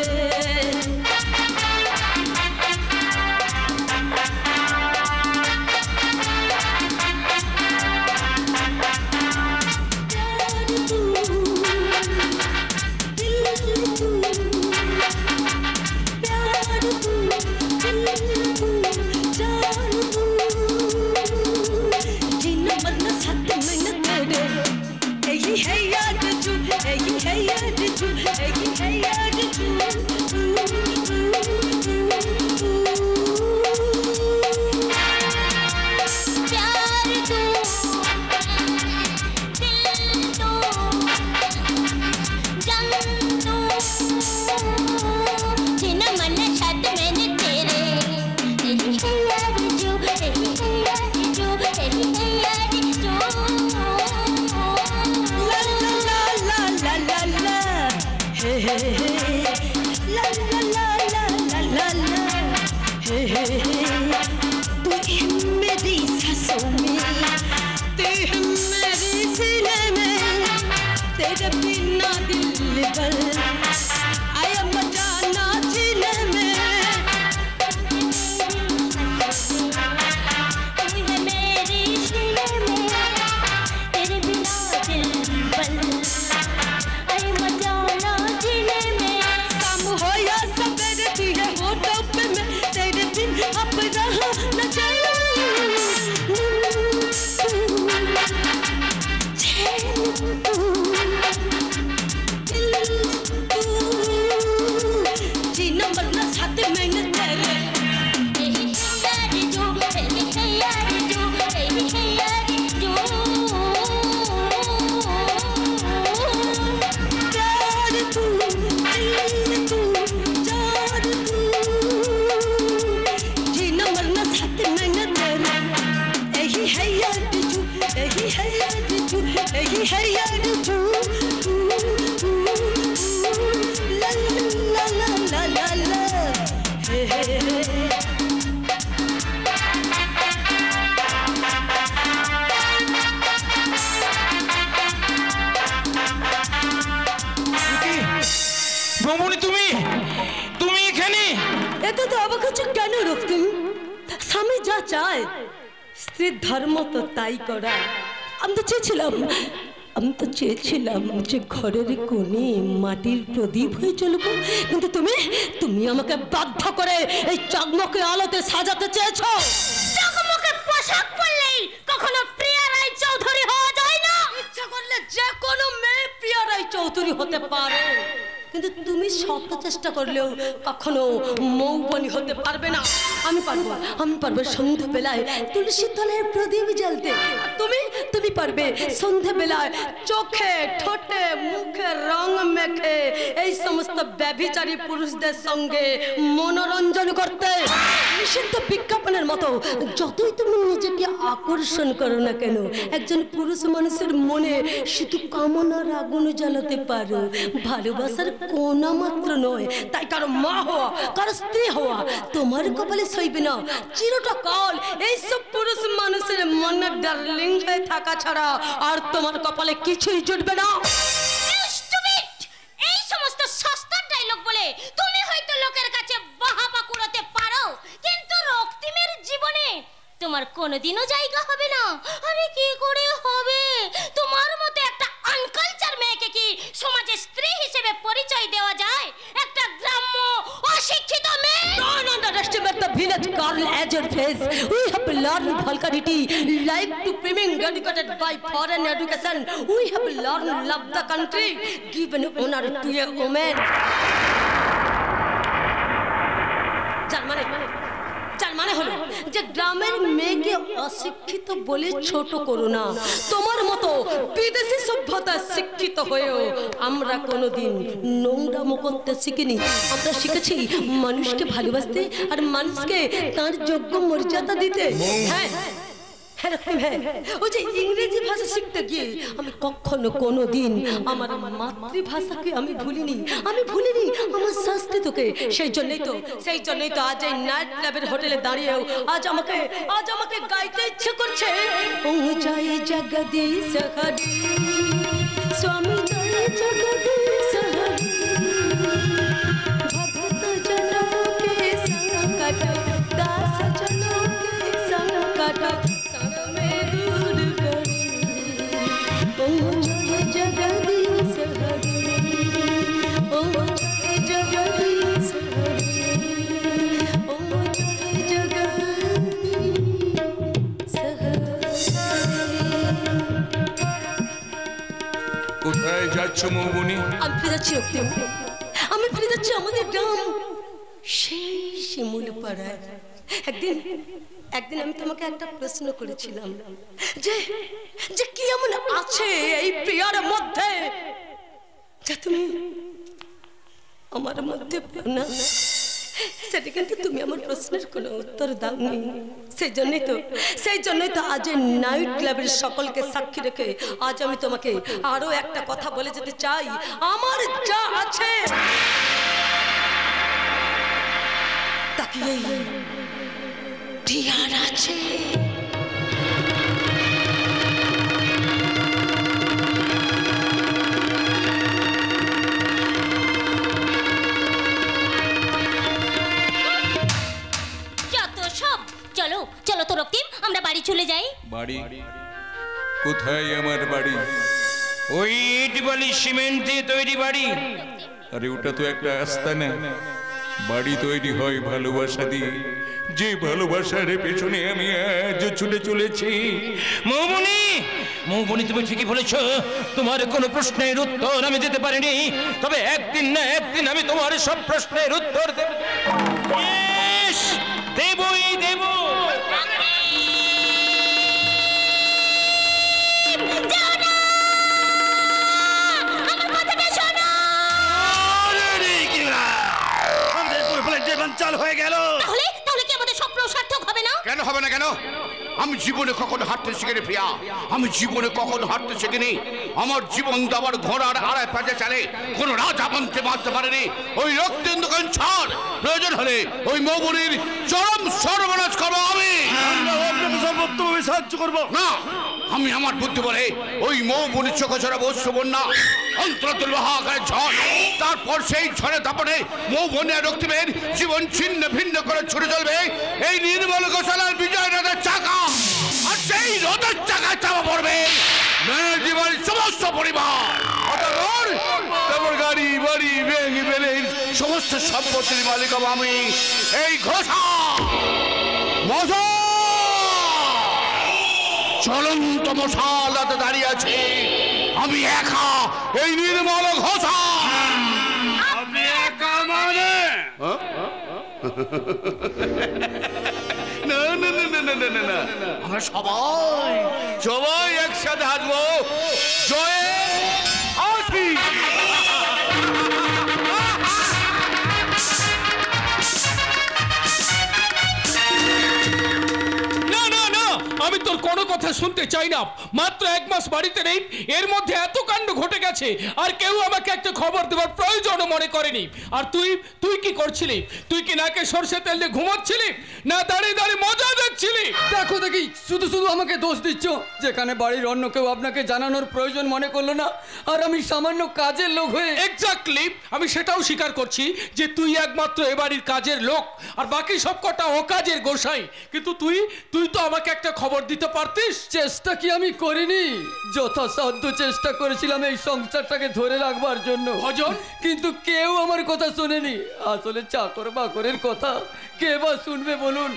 D: तेरे बिना दिल बल, अरे मजा ना जीने में।
A: চায় স্ত্রীর ধর্ম তো তাই করা। আমি তো চেয়েছিলাম যে ঘরের কোণে মাটির প্রদীপ হয়ে চলবো, কিন্তু তুমি আমাকে বাধ্য করে এই চকমকে আলোতে সাজাতে চেয়েছো।
D: চকমকে পোশাক পরলেই কখনো প্রিয়া রায় চৌধুরী হওয়া যায় না।
A: ইচ্ছা করলে যে কোনো মেয়ে প্রিয়া রায় চৌধুরী হতে পারে, কিন্তু তুমি শত চেষ্টা করলেও কখনো মৌবনি হতে পারবে না। আমি পারবো সন্ধ্যাবেলায় তুলসী তলায় প্রদীপ জ্বালতে, তুমি পারবে সন্ধ্যাবেলায় চোখে ঠোঁটে মুখে রং মেখে এই সমস্ত ব্যভিচারী পুরুষদের সঙ্গে মনোরঞ্জন করতে। নিষিদ্ধ বিজ্ঞাপনের মতো যতই তুমি নিজেকে আকর্ষণ করো না কেন, একজন পুরুষ মানুষের মনে শুধু কামনার আগুন জ্বালাতে পারো, ভালোবাসার কোনা মাত্র নয়। তাই কারো মা হওয়া, কারো স্ত্রী হওয়া তোমার কপালে সইবে না। চিরটা কাল এইসব পুরুষ মানুষের মনে ডার্লিং হয়ে থাকা ছাড়া আর তোমার কপালে কিছুই জুটবে না।
D: এই সমস্ত সস্তার ডায়লগ বলে তুমি হয়তো লোকের কাছে বাহাবা কুড়াতে পারো, কিন্তু রক্তিমের জীবনে তোমার কোনোদিনও জায়গা হবে না। আরে কি করে হবে? তোমার মতো একটা আনকালচার মেয়েকে কি সমাজে স্ত্রী হিসেবে পরিচয় দেওয়া যায়? একটা গ্রাম্য অশিক্ষিত মেয়ে।
A: No, underestimate the village girl as your face. We have learned vulgarity, like to being educated by foreign education. We have learned love the country, given honor to a woman. যার মানে হলো যে গ্রামের মেয়েকে অশিক্ষিত বলে ছোট করো না। তোমার মতো বিদেশি সভ্যতা শিক্ষিত হয়েও আমরা কোনোদিন নোংরামো করতে শিখিনি। আমরা শিখেছি মানুষকে ভালোবাসতে আর মানুষকে তার যোগ্য মর্যাদা দিতে। হ্যাঁ, ওই যে ইংরেজি ভাষা শিখতে গিয়ে আমি কখনো কোনোদিন আমার মাতৃভাষাকে আমি ভুলিনি আমার সংস্কৃতকে। সেই জন্যই তো আজ এই নাইট ক্লাবের হোটেলে দাঁড়িয়েও আজ আমাকে গাইতে ইচ্ছে করছে। ও জয় জগদীশ হরি, স্বামী জয় জগদীশ হরি, ভক্ত জনों के संकट, दास जनों के संकट जगदीश हरि, ओ जय जगदीश हरि, ओ जय जगदीश हरि।
J: কোথায় যাচ্ছ মৌবনি?
A: আমি ফিরে যাচ্ছি আমাদের গ্রাম, সেই শিমুল পাড়ায়। একদিন আমি তোমাকে একটা প্রশ্ন করেছিলাম যে কি এমন আছে এই প্রিয়ার মধ্যে যা তুমি আমার মধ্যে পাও না। সেটা কিন্তু তুমি আমার প্রশ্নের কোনো উত্তর দাওনি। সেই জন্যই তো আজ নাইট ক্লাবের সকলকে সাক্ষী রেখে আজ আমি তোমাকে আরো একটা কথা বলে যেতে চাই। আমার যা আছে তাকিয়ে টিয়ার আছে।
D: চলো তো রক্তিম, আমরা বাড়ি চলে যাই।
J: বাড়ি কোথায়? আমার বাড়ি
E: ওই ইট বালি সিমেন্ট দিয়ে তৈরি বাড়ি।
J: আরে ওটা তো একটা আস্তানা। বাড়ি তৈরি হয় ভালোবাসা দিয়ে, যে ভালোবাসার পেছনে আমি আজ ছুটে চলেছি।
E: মৌবনি, তুমি ঠিকই বলেছ। তোমার কোনো প্রশ্নের উত্তর আমি দিতে পারিনি, তবে একদিন না একদিন আমি তোমার সব প্রশ্নের উত্তর দেবই দেব।
C: চাল হয়ে গেল।
D: তাহলে কি আমাদের স্বপ্ন সার্থক হবে না?
F: কেন হবে না? কেন? আমি জীবনে কখনো হাঁটতে শিখিনি প্রিয়া, আমি জীবনে কখনো হাঁটতে শিখিনি। আমার জীবন দাবার ঘোড়ার আড়াই পাশে চালে কোনো রাজা বানতে বাঁচতে পারেনি। ওই রক্তিম দোকান ছাড়, প্রয়োজন হলে ওই মৌবনির চরম সর্বনাশ করবো আমি।
C: সর্বোত্তমভাবে সাহায্য করবো।
F: না, আমি আমার বুদ্ধি বলে ওই মৌ বনির চোখে ছড়া বস্য বন্যা অন্তরতুল মহাকারের ঝড়, তারপর সেই ঝড়ে তাপনে মৌ বন্যা রক্তিমের জীবন ছিন্ন ভিন্ন করে ছুটে চলবে এই নির্মল গোশালার বিজয় রথের চাকা, আর সেই রথের চাকা চাপা পড়বে ব্যানার্জি বাড়ির সমস্ত পরিবার। তারপর গাড়ি বাড়ি ভেঙে ফেলে সমস্ত সম্পত্তির মালিক হব আমি, এই ঘোষা মশা চলন্ত মশাল হাতে দাঁড়িয়ে আছে আমি একা, এই নির্মল ঘোষা।
C: আপনি একা মানে?
F: না না না না না না না, আমরা সবাই সবাই একসাথে হাসবো জয়ে আসি।
E: না না না, আমি তোর কোনো কথা শুনতে চাই না। মাত্র 1 মাস বাড়িতে নেই, এর মধ্যে এত কাণ্ড ঘটে গেছে, আর কেউ আমাকে একটা খবর দেওয়ার প্রয়োজনও মনে করেনি। আর তুই কি করছিলি? তুই কি নাকে সরষে তেল দিয়ে ঘুমাচ্ছিলি, না দাঁড়িয়ে দাঁড়িয়ে মজা দেখছিলি?
B: দেখো দেখি, শুধু শুধু আমাকে দোষ দিচ্ছ, যেখানে বাড়ির অন্য কেউ আপনাকে জানানোর প্রয়োজন মনে করলো না, আর আমি সামান্য কাজের লোক হয়ে।
E: এক্স্যাক্টলি, আমি সেটাও স্বীকার করছি যে তুই একমাত্র এ বাড়ির কাজের লোক, আর বাকি সব কটা অকাজের গোসাই। কিন্তু তুই তো আমাকে একটা খবর দিতে পারতিস।
B: চেষ্টা কি আমি করিনি? যথাসাধ্য চেষ্টা করেছিলাম এই সংসারটাকে ধরে রাখবার জন্য
E: ভজন,
B: কিন্তু কেউ আমার কথা শোনেনি। আসলে চাকর বাকরের কথা কে বা শুনবে বলুন?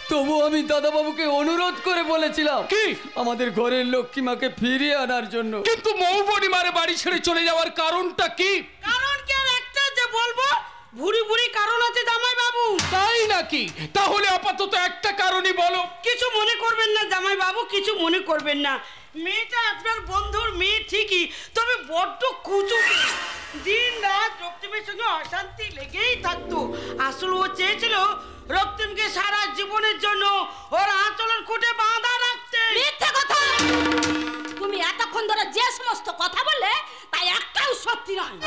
B: তবু আমি দাদাবাবুকে অনুরোধ করে বলেছিলাম
E: কি
B: আমাদের ঘরের লক্ষ্মীমাকে ফিরিয়ে আনার জন্য।
E: কিন্তু মৌবনি মারে বাড়ি ছেড়ে চলে যাওয়ার কারণটা কি?
I: কারণ কি আর একটা যে বলবো, ভুরি ভুরি কারণ আছে জামাই বাবু।
E: তাই নাকি? তাহলে আপাতত একটা কারণই বলো।
I: কিছু মনে করবেন না জামাই বাবু, কিছু মনে করবেন না। মেয়েটা আপনার বন্ধুর মেয়ে ঠিকই, তবে বড্ড কুচু। দিন রাত রক্তিমের সঙ্গে অশান্তি লেগেই থাকতো। আসলে ও চেয়েছিল রক্তিমকে সারা জীবনের জন্য ওর আঁচলের খুঁটে বাঁধা রাখতে।
D: মিথ্যে কথা! তুমি এতক্ষণ ধরে যে সমস্ত কথা বললে তাই একটাও সত্যি নয়।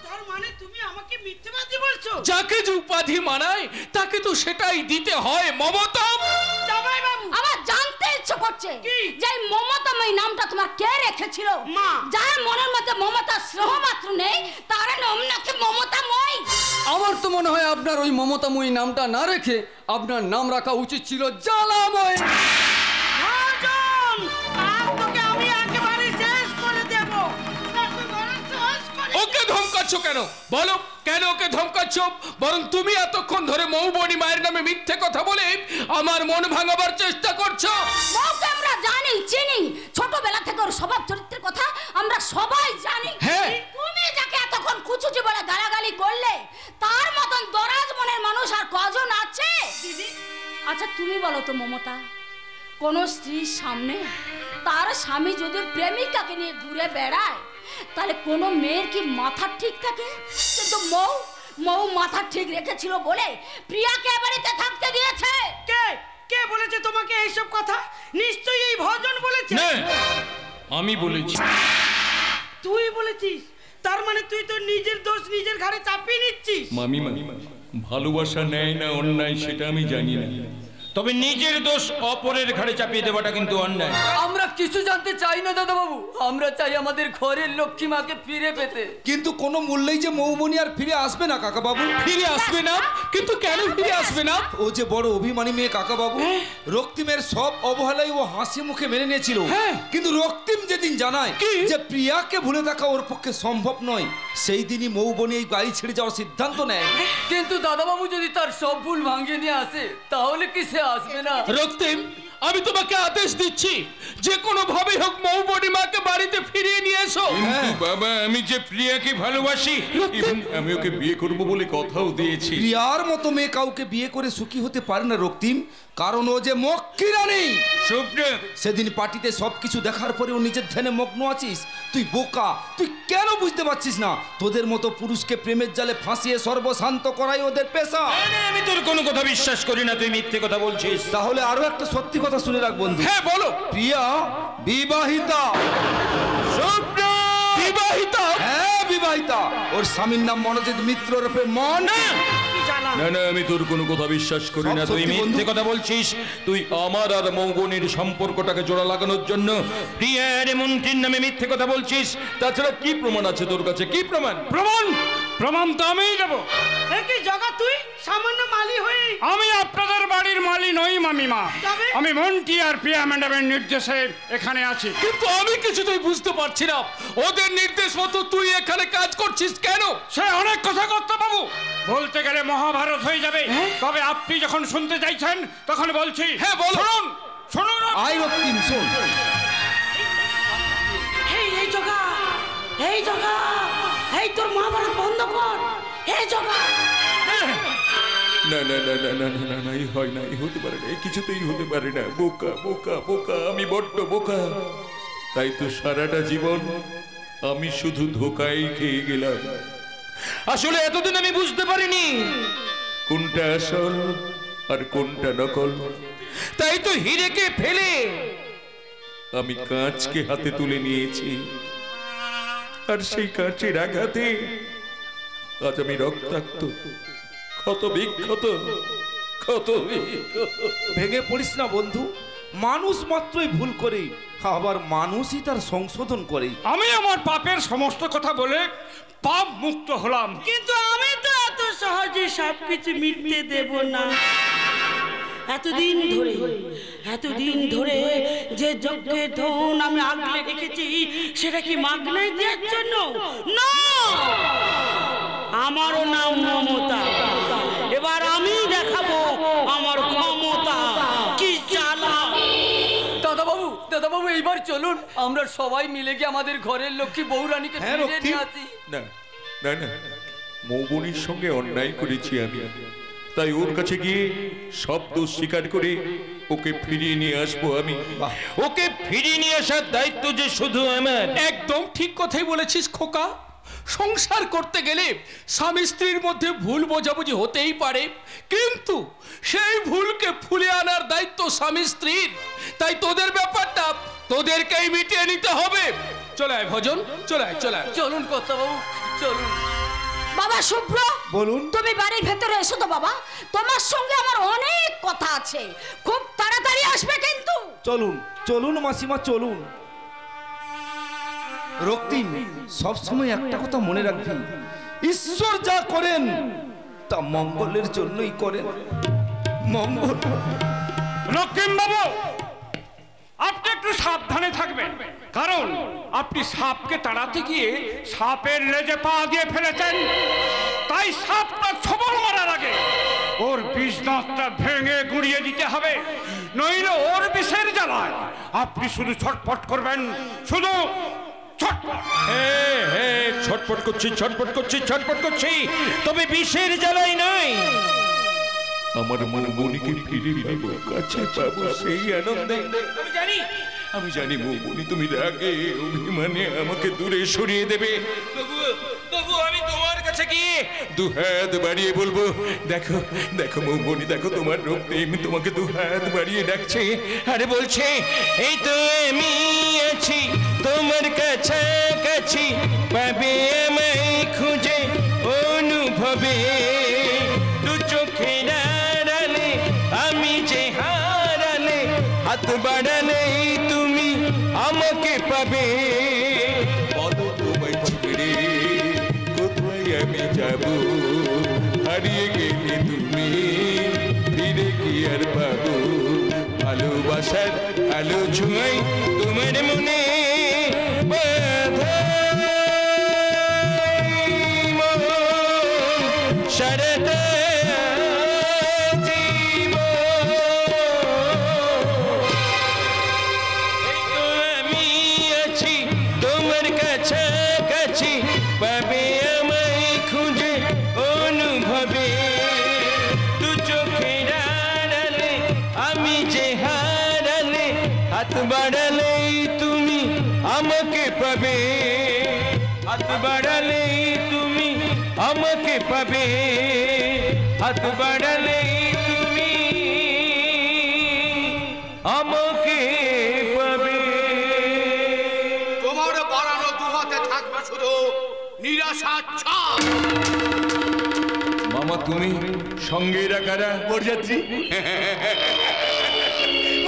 I: তার মানে তুমি আমাকে মিথ্যেবাদী বলছো?
E: যাকে যে উপাধি মানায় তাকে তো সেটাই দিতে হয় মমতা।
I: জামাই বাবু,
D: আমার জানতে ইচ্ছে করছে
I: কি?
D: যে এই মমতাময়ী নামটা তোমার কে রেখেছিল?
I: মা।
D: যার মনের মধ্যে মমতা স্নেহ মাত্র নেই তার নাম নাকি মমতাময়ী।
B: আমার তো মনে হয় আপনার ওই মমতাময়ী নামটা না রেখে আপনার নাম রাখা উচিত ছিল জ্বালাময়।
I: ভজন, আজ তোকে আমি একেবারে শেষ করে দেব। একেবারে শেষ করে
E: ওকে ধমকাচ্ছ কেন? বলো, কেন ওকে ধমকাচ্ছ? বরং তুমি এতক্ষণ ধরে মৌবনি মায়ের নামে মিথ্যে কথা বলে আমার মন ভাঙাবার চেষ্টা করছো।
D: মৌকে আমরা জানি, চিনি, ছোটবেলা থেকে ওর স্বভাব চরিত্রের কথা আমরা সবাই জানি।
E: হ্যাঁ।
D: তুমি যাকে এতক্ষণ কুচুচি বলে গালাগালি করলে তার মতন দরাজ মনের মানুষ আর কজন আছে? দিদি, আচ্ছা তুমি বলো তো মমতা, কোন স্ত্রীর সামনে তার স্বামী যদি প্রেমিকাকে নিয়ে ঘুরে বেড়ায় তাহলে কোনো মেয়ের কি মাথা ঠিক থাকে? কিন্তু মৌ মাথা ঠিক রেখেছিল বলে প্রিয়াকে বাড়িতে থাকতে দিয়েছে।
I: কে বলেছে তোমাকে এইসব কথা? নিশ্চয়ই এই ভজন বলেছে।
E: না, আমি বলেছি।
I: তুই বলেছিস? তার মানে তুই তো নিজের দোষ নিজের ঘাড়ে চাপিয়ে নিচ্ছিস।
E: মামি, ভালোবাসা নেয় না অন্যায় সেটা আমি জানি না, তবে নিজের দোষ অপরের ঘাড়ে চাপিয়ে দেওয়াটা কিন্তু অন্যায়।
B: আমরা কিছু জানতে চাই না দাদাবাবু, আমরা চাই আমাদের ঘরের লক্ষ্মী মাকে ফিরে পেতে।
K: কিন্তু কোনো মূল্যেই যে মৌবনি আর ফিরে আসবে না কাকা বাবু।
E: ফিরে আসবে না? কিন্তু কেন ফিরে আসবে না?
K: ও যে বড় অভিমানী মেয়ে কাকা বাবু, রক্তিমের সব অবহেলাই ও হাসি মুখে মেনে নিয়েছিল। কিন্তু রক্তিম যেদিন জানায় যে প্রিয়াকে ভুলে থাকা ওর পক্ষে সম্ভব নয়, সেই দিনই মৌবনি এই বাড়ি ছেড়ে যাওয়ার সিদ্ধান্ত নেয়।
B: কিন্তু দাদাবাবু যদি তার সব ভুল ভাঙিয়ে নিয়ে আসে তাহলে কি সে আসবে না?
E: রক্তিম, আমি তোমাকে আদেশ দিচ্ছি যে কোনো ভাবে হোক মৌবনি মাকে বাড়িতে ফিরিয়ে নিয়ে এসো।
J: কিন্তু বাবা, আমি যে প্রিয়াকে ভালোবাসি এবং আমি ওকে বিয়ে করব বলে কথাও দিয়েছি।
K: প্রিয়ার মতো মেয়ে কাউকে বিয়ে করে সুখী হতে পারে না রক্তিম, কারণ ও যে মক্কি রানী। সেদিন পার্টিতে সবকিছু দেখার পরে ও নিজের ধ্যানে মগ্ন আছিস। তুই বোকা, তুই কেন বুঝতে পারছিস না? তোদের মতো পুরুষকে প্রেমের জালে ফাঁসিয়ে সর্বশান্ত করাই ওদের পেশা।
H: আমি তোর কোনো কথা বিশ্বাস করি না, তুই মিথ্যে কথা বলছিস।
K: তাহলে আরো একটা সত্যি কথা শুনে রাখ বন্ধু।
E: হ্যাঁ বলো।
K: প্রিয়া বিবাহিতা।
E: বিবাহিতা?
K: হ্যাঁ বিবাহিতা। ওর স্বামীর নাম মনোজিৎ মিত্র রূপে মন।
I: কি জানা
E: না না, আমি তোর কোনো কথা বিশ্বাস করি না। তুই মিথ্যে কথা বলছিস। তুই আমার আর মৌবনির সম্পর্কটাকে জোড়া লাগানোর জন্য প্রিয়ার মন্ত্রীর নামে মিথ্যে কথা বলছিস। তাছাড়া কি প্রমাণ আছে তোর কাছে? কি প্রমাণ?
G: প্রমাণ তো আমিই দেবো।
I: একই জগা তুই সামান্য মালি হয়ে।
G: আমি আপনাদের বাড়ির মালি নই মামিমা, আমি মন্ত্রী আর প্রিয়া ম্যাডামের নির্দেশে এখানে আছি।
J: কিন্তু আমি কিছুতেই বুঝতে পারছি না, ওদের নির্দেশ মতো তুই এখানে কাজ করছিস কেন?
G: সে অনেক কথা করতে বাবু, বলতে গেলে মহাভারত হয়ে যাবে। তবে আপনি যখন শুনতে চাইছেন তখন বলছি।
J: হ্যাঁ বল।
G: শুনুন শুনুন।
K: আই রক্তিম শোন।
I: এই জগা, এই জগা, এই তোর মহাভারত বন্ধ কর। এই জগা।
E: না না না না না না না, এই হয় না, এই হতে পারে না, এই কিছুতেই হতে পারে না। বোকা বোকা বোকা, আমি বড্ড বোকা। তাই তো সারাটা জীবন আমি শুধু ধোকাই খেয়ে গেলাম। আসলে এতদিন আমি বুঝতে পারিনি কোনটা আসল আর কোনটা নকল। তাই তো হিরেকে ফেলে আমি কাঁচকে হাতে তুলে নিয়েছি, আর সেই কাঁচের আঘাতে আজ আমি রক্তাক্ত, ক্ষত বিক্ষত, ক্ষত বিক্ষত।
K: ভেঙে পড়িস না বন্ধু, মানুষ মাত্রই ভুল করে, আবার মানুষই তার সংশোধন করে।
G: আমি আমার পাপের সমস্ত কথা বলে পাপ মুক্ত হলাম,
I: কিন্তু আমি তো এত সহজে সবকিছু মিটতে দেব না। এতদিন ধরে যে যজ্ঞের ধন আমি আগলে রেখেছি, সেটা কি মাগনায় দেওয়ার জন্য না। আমারও নাম মমতা, এবার আমি দেখাবো আমার ক্ষমতা কি জ্বালা।
B: দাদাবাবু এইবার চলুন, আমরা সবাই মিলে গিয়ে আমাদের ঘরের লক্ষ্মী বৌরানীকে ফিরিয়ে নিয়ে আসি।
E: না না না, মৌবনির সঙ্গে অন্যায় করেছি আমি, তাই ওর কাছে গিয়ে সব দোষ স্বীকার করে ওকে ফিরিয়ে নিয়ে আসবো আমি। ওকে ফিরিয়ে নিয়ে আসার দায়িত্ব যে শুধু আমার।
J: একদম ঠিক কথাই বলেছিস খোকা। সংসার করতে গেলে স্বামী স্ত্রীর মধ্যে ভুল বোঝাবুঝি হতেই পারে, কিন্তু সেই ভুলকে ফুলে আনার দায়িত্ব স্বামী স্ত্রীর। তাই তোদের ব্যাপারটা তোদেরকেই মিটিয়ে নিতে হবে। চলে আয় ভজন, চলে আয়, চলে আয়।
B: চলুন কর্তাবাবু, চলুন।
D: বাবা শুভ্র,
K: বলুন।
D: তুমি বাড়ির ভেতরে এসো তো বাবা, তোমার সঙ্গে আমার অনেক কথা আছে, খুব তাড়াতাড়ি আসবে কিন্তু।
K: চলুন চলুন মাসিমা চলুন। রক্তিম, সবসময় একটা কথা মনে রাখবি, ঈশ্বর যা করেন তা মঙ্গলের জন্যই করেন। মঙ্গল।
G: রক্তিম বাবু, আপনি একটু সাবধানে থাকবেন, কারণ আপনি সাপকে তাড়াতে গিয়ে সাপের লেজে পা দিয়ে ফেলেছেন। তাই সাপটা ছবল মারার আগে ওর বিষদাঁতটা ভেঙে গুঁড়িয়ে দিতে হবে, নইলে ওর বিষের জ্বালায় আপনি শুধু ছটফট করবেন, শুধু ছটফট।
E: ছটফট করছি, ছটফট করছি, ছটফট করছি, তবে বিষের জ্বালাই নাই। আমার মৌবনিকে ফিরে পাবো, কাছে পাবো, সেই আনন্দে আমি জানি মৌবনি তুমি রাগে অভিমানে আমাকে দূরে সরিয়ে দেবে। তবু আমি তোমার কাছে গিয়ে দু হাত বাড়িয়ে বলবো, দেখো দেখো মৌবনি, দেখো তোমার রক্তিম তোমাকে দু হাত বাড়িয়ে ডাকছে, আরে বলছে, এই তো আমি আছি তোমার কাছাকাছি, পাবে আমায় খুঁজে অনুভবে, দু চোখের আড়ালে আমি যে হারালে, হাত বাড়ালে তুমি আমাকে পাবে। বলো তোমায় ছেড়ে কোথায় আমি যাব, হারিয়ে গেলে তুমি ফিরে কি আর পাবো, ভালোবাসার আলো ছোঁয়াই তোমার মনে সারাটা আমি আছি তোমার কাছাকাছি, পাবে আমায় খুঁজে অনুভবে, দু চোখের আড়ালে আমি যে হারালে, হাত বাড়ালেই তুমি আমাকে পাবে, হাত বাড়ালেই তুমি আমাকে পাবে, হাত বাড়ালেই তুমি আমাকে পাবে।
F: তোমার বাড়ানো দুহাতে থাকবে শুধু নিরাশার ছাপ।
E: মামা তুমি সঙ্গে এরা কারা?
F: বরযাত্রী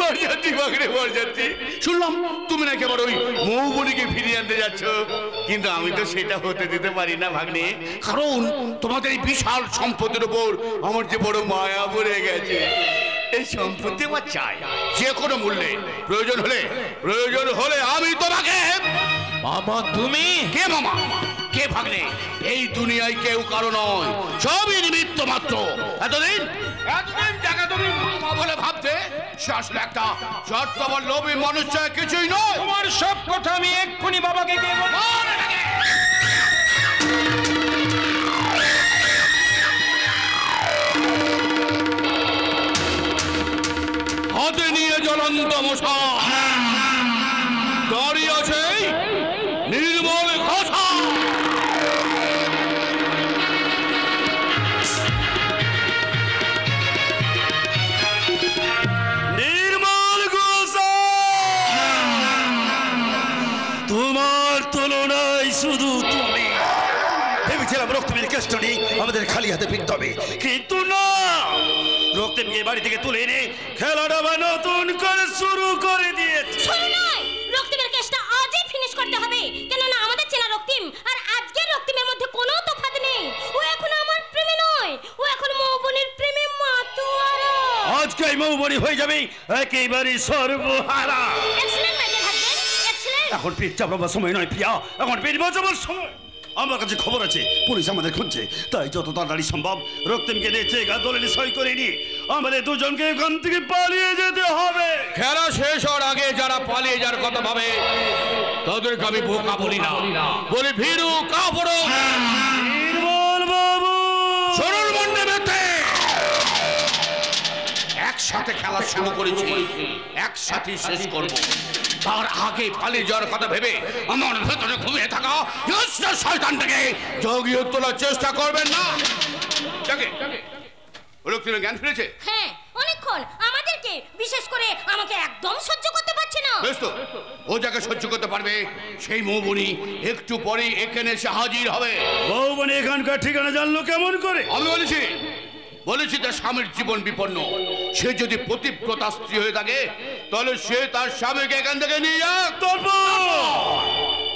F: বরযাত্রী বাগড়ে বরযাত্রী। শুনলাম তুমি নাকি আবার ওই মৌবনীকে ফিরিয়ে আনতে যাচ্ছ, কিন্তু আমি তো সেটা হতে দিতে পারি না ভাগ্নে, কারণ তোমাদের এই বিশাল সম্পদের উপর আমার যে বড় মায়া পড়ে গেছে। এই সম্পত্তি আমার চাই যে কোনো মূল্যে, প্রয়োজন হলে আমি তোমাকে।
J: মামা তুমি
F: কে মামা কে ভাগ্নে? এই দুনিয়ায় কেউ কারো নয়, সবই নিমিত্ত মাত্র। এতদিন যাকে তুমি মামা বলে ভাবতে, সে আসলে একটা স্বার্থপর লোভী মানুষ ছাড়া কিছুই নয়।
G: তোমার সব কথা আমি এক্ষুনি বাবাকে গিয়ে বলবো।
F: হাতে নিয়ে জ্বলন্ত মশা দাঁড়িয়ে আছে নির্মল ঘোষা।
C: নির্মল ঘোষা, তোমার তুলনায় শুধু তুমি। ভেবেছিলাম রক্তিমের কেষ্ট নেই, আমাদের খালি হাতে ফিরতে হবে, কিন্তু না। রক্তিমকে বাড়ি থেকে তুলে এনে খেলাটা আবার নতুন করে শুরু করে দিয়েছে।
D: শুরু নয়, রক্তিমের কেসটা আজই ফিনিশ করতে হবে, কেননা আমাদের চেনা রক্তিম আর আজকের রক্তিমের মধ্যে কোনো তফাৎ নেই। ও এখন আমার প্রেমে নয়, ও এখন মৌবনের প্রেমে মাতোয়ারা।
C: আজকে এই মৌবনী হয়ে যাবে একেবারে সর্বহারা।
D: Excellent my dear husband, excellent.
C: এখন পেট চাপাবার সময় নয় প্রিয়া, এখন পেট বাঁচাবার সময়। আমার কাছে খবর আছে পুলিশ আমাদের খুঁজছে, তাই যত তাড়াতাড়ি সম্ভব রক্তিমকে নিয়ে চেগা দলিলে সই করে নিয়ে আমাদের দুজনকে এখান থেকে পালিয়ে যেতে হবে।
F: খেলা শেষ হওয়ার আগে যারা পালিয়ে যাওয়ার কথা ভাবে তাদেরকে আমি বোকা বলি না, বলি ভীরু কাপুরু।
C: নির্মল বাবু,
F: সরল মন্ডে বেতে একসাথে খেলা শুরু করেছি, একসাথে শেষ করব। তার আগে পালিয়ে যাওয়ার কথা ভেবে আমার ভেতরে ঘুমিয়ে থাকা শয়তানটাকে জগিয়ে তোলার চেষ্টা করবেন না। রক্তিমের জ্ঞান ফিরেছে?
D: হ্যাঁ, অনেকক্ষণ। আমাদেরকে, বিশেষ করে আমাকে একদম সহ্য করতে পারছে না।
F: বেশ তো, ও যাকে সহ্য করতে পারবে সেই মৌবনী একটু পরেই এখানে এসে হাজির হবে।
C: মৌবনী এখানকার ঠিকানা জানলো কেমন করে?
F: আমি বলেছি তার স্বামীর জীবন বিপন্ন। সে যদি পতিব্রতা স্ত্রী হয়ে থাকে তাহলে সে তার স্বামীকে এখান থেকে নিয়ে যাক।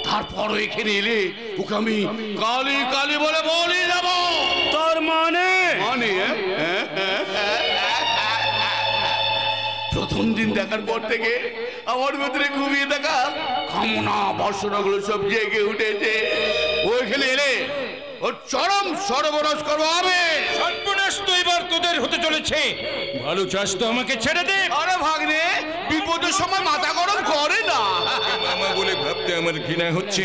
F: তারপর এখানে এলে ওকে আমি কালী কালী বলে বলি যাব।
C: তার মানে
F: প্রথম দিন দেখার পর থেকে আমার ভেতরে ঘুমিয়ে থাকা কামনা বাসনাগুলো সব জেগে উঠেছে। ও এখানে এলে ওর চরম সর্বনাশ করবো আমি।
G: সর্বনাশ তো এবার তোদের হতে চলেছে। ভালো চাস তো আমাকে ছেড়ে দে।
F: আরে ভাগ্নে, বিপদের সময় মাথা গরম করে না।
E: মামা বলে ভাবতে আমার ঘৃণা হচ্ছে।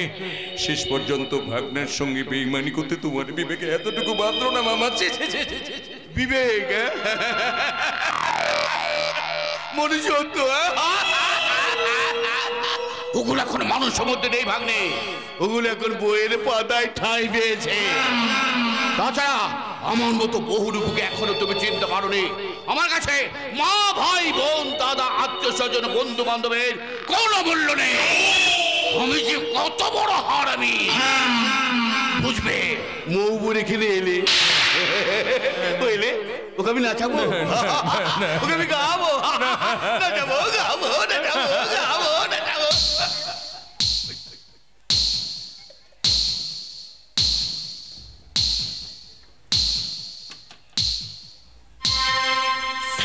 E: শেষ পর্যন্ত ভাগ্নের সঙ্গে বেইমানি করতে তোমার বিবেকে এতটুকু বাঁধলো না মামা?
F: বিবেক মনুষ্যত্ব ওগুলো এখন মানুষের মধ্যে নেই ভাগ্নে, ওগুলো এখন বইয়ের পাতায় ঠাঁই পেয়েছে। তাছাড়া আমার মতো বহু রূপকে এখনো তুমি চিনতে পারোনি। আমার কাছে মা, ভাই, বোন, দাদা, আত্মীয় স্বজন, বন্ধু বান্ধবের কোনো মূল্য নেই। আমি যে কত বড় হারামি বুঝবে মৌবনে খেলে এলে। বুঝলে, ওকে আমি নাচাবো, ওকে আমি গাবো, নাচাবো, গাবো, নাচাবো, গাবো, নাচাবো।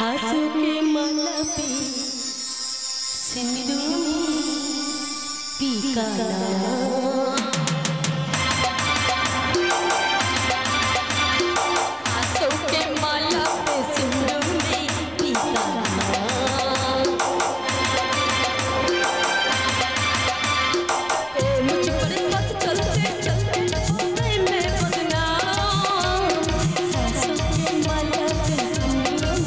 A: सासू के माला पे सिंदूर टीका सासू के माला पे सिंदूर टीका मुझ पर साथ चलते चलते मैं बदनाम। सासू के माला पे सिंदूर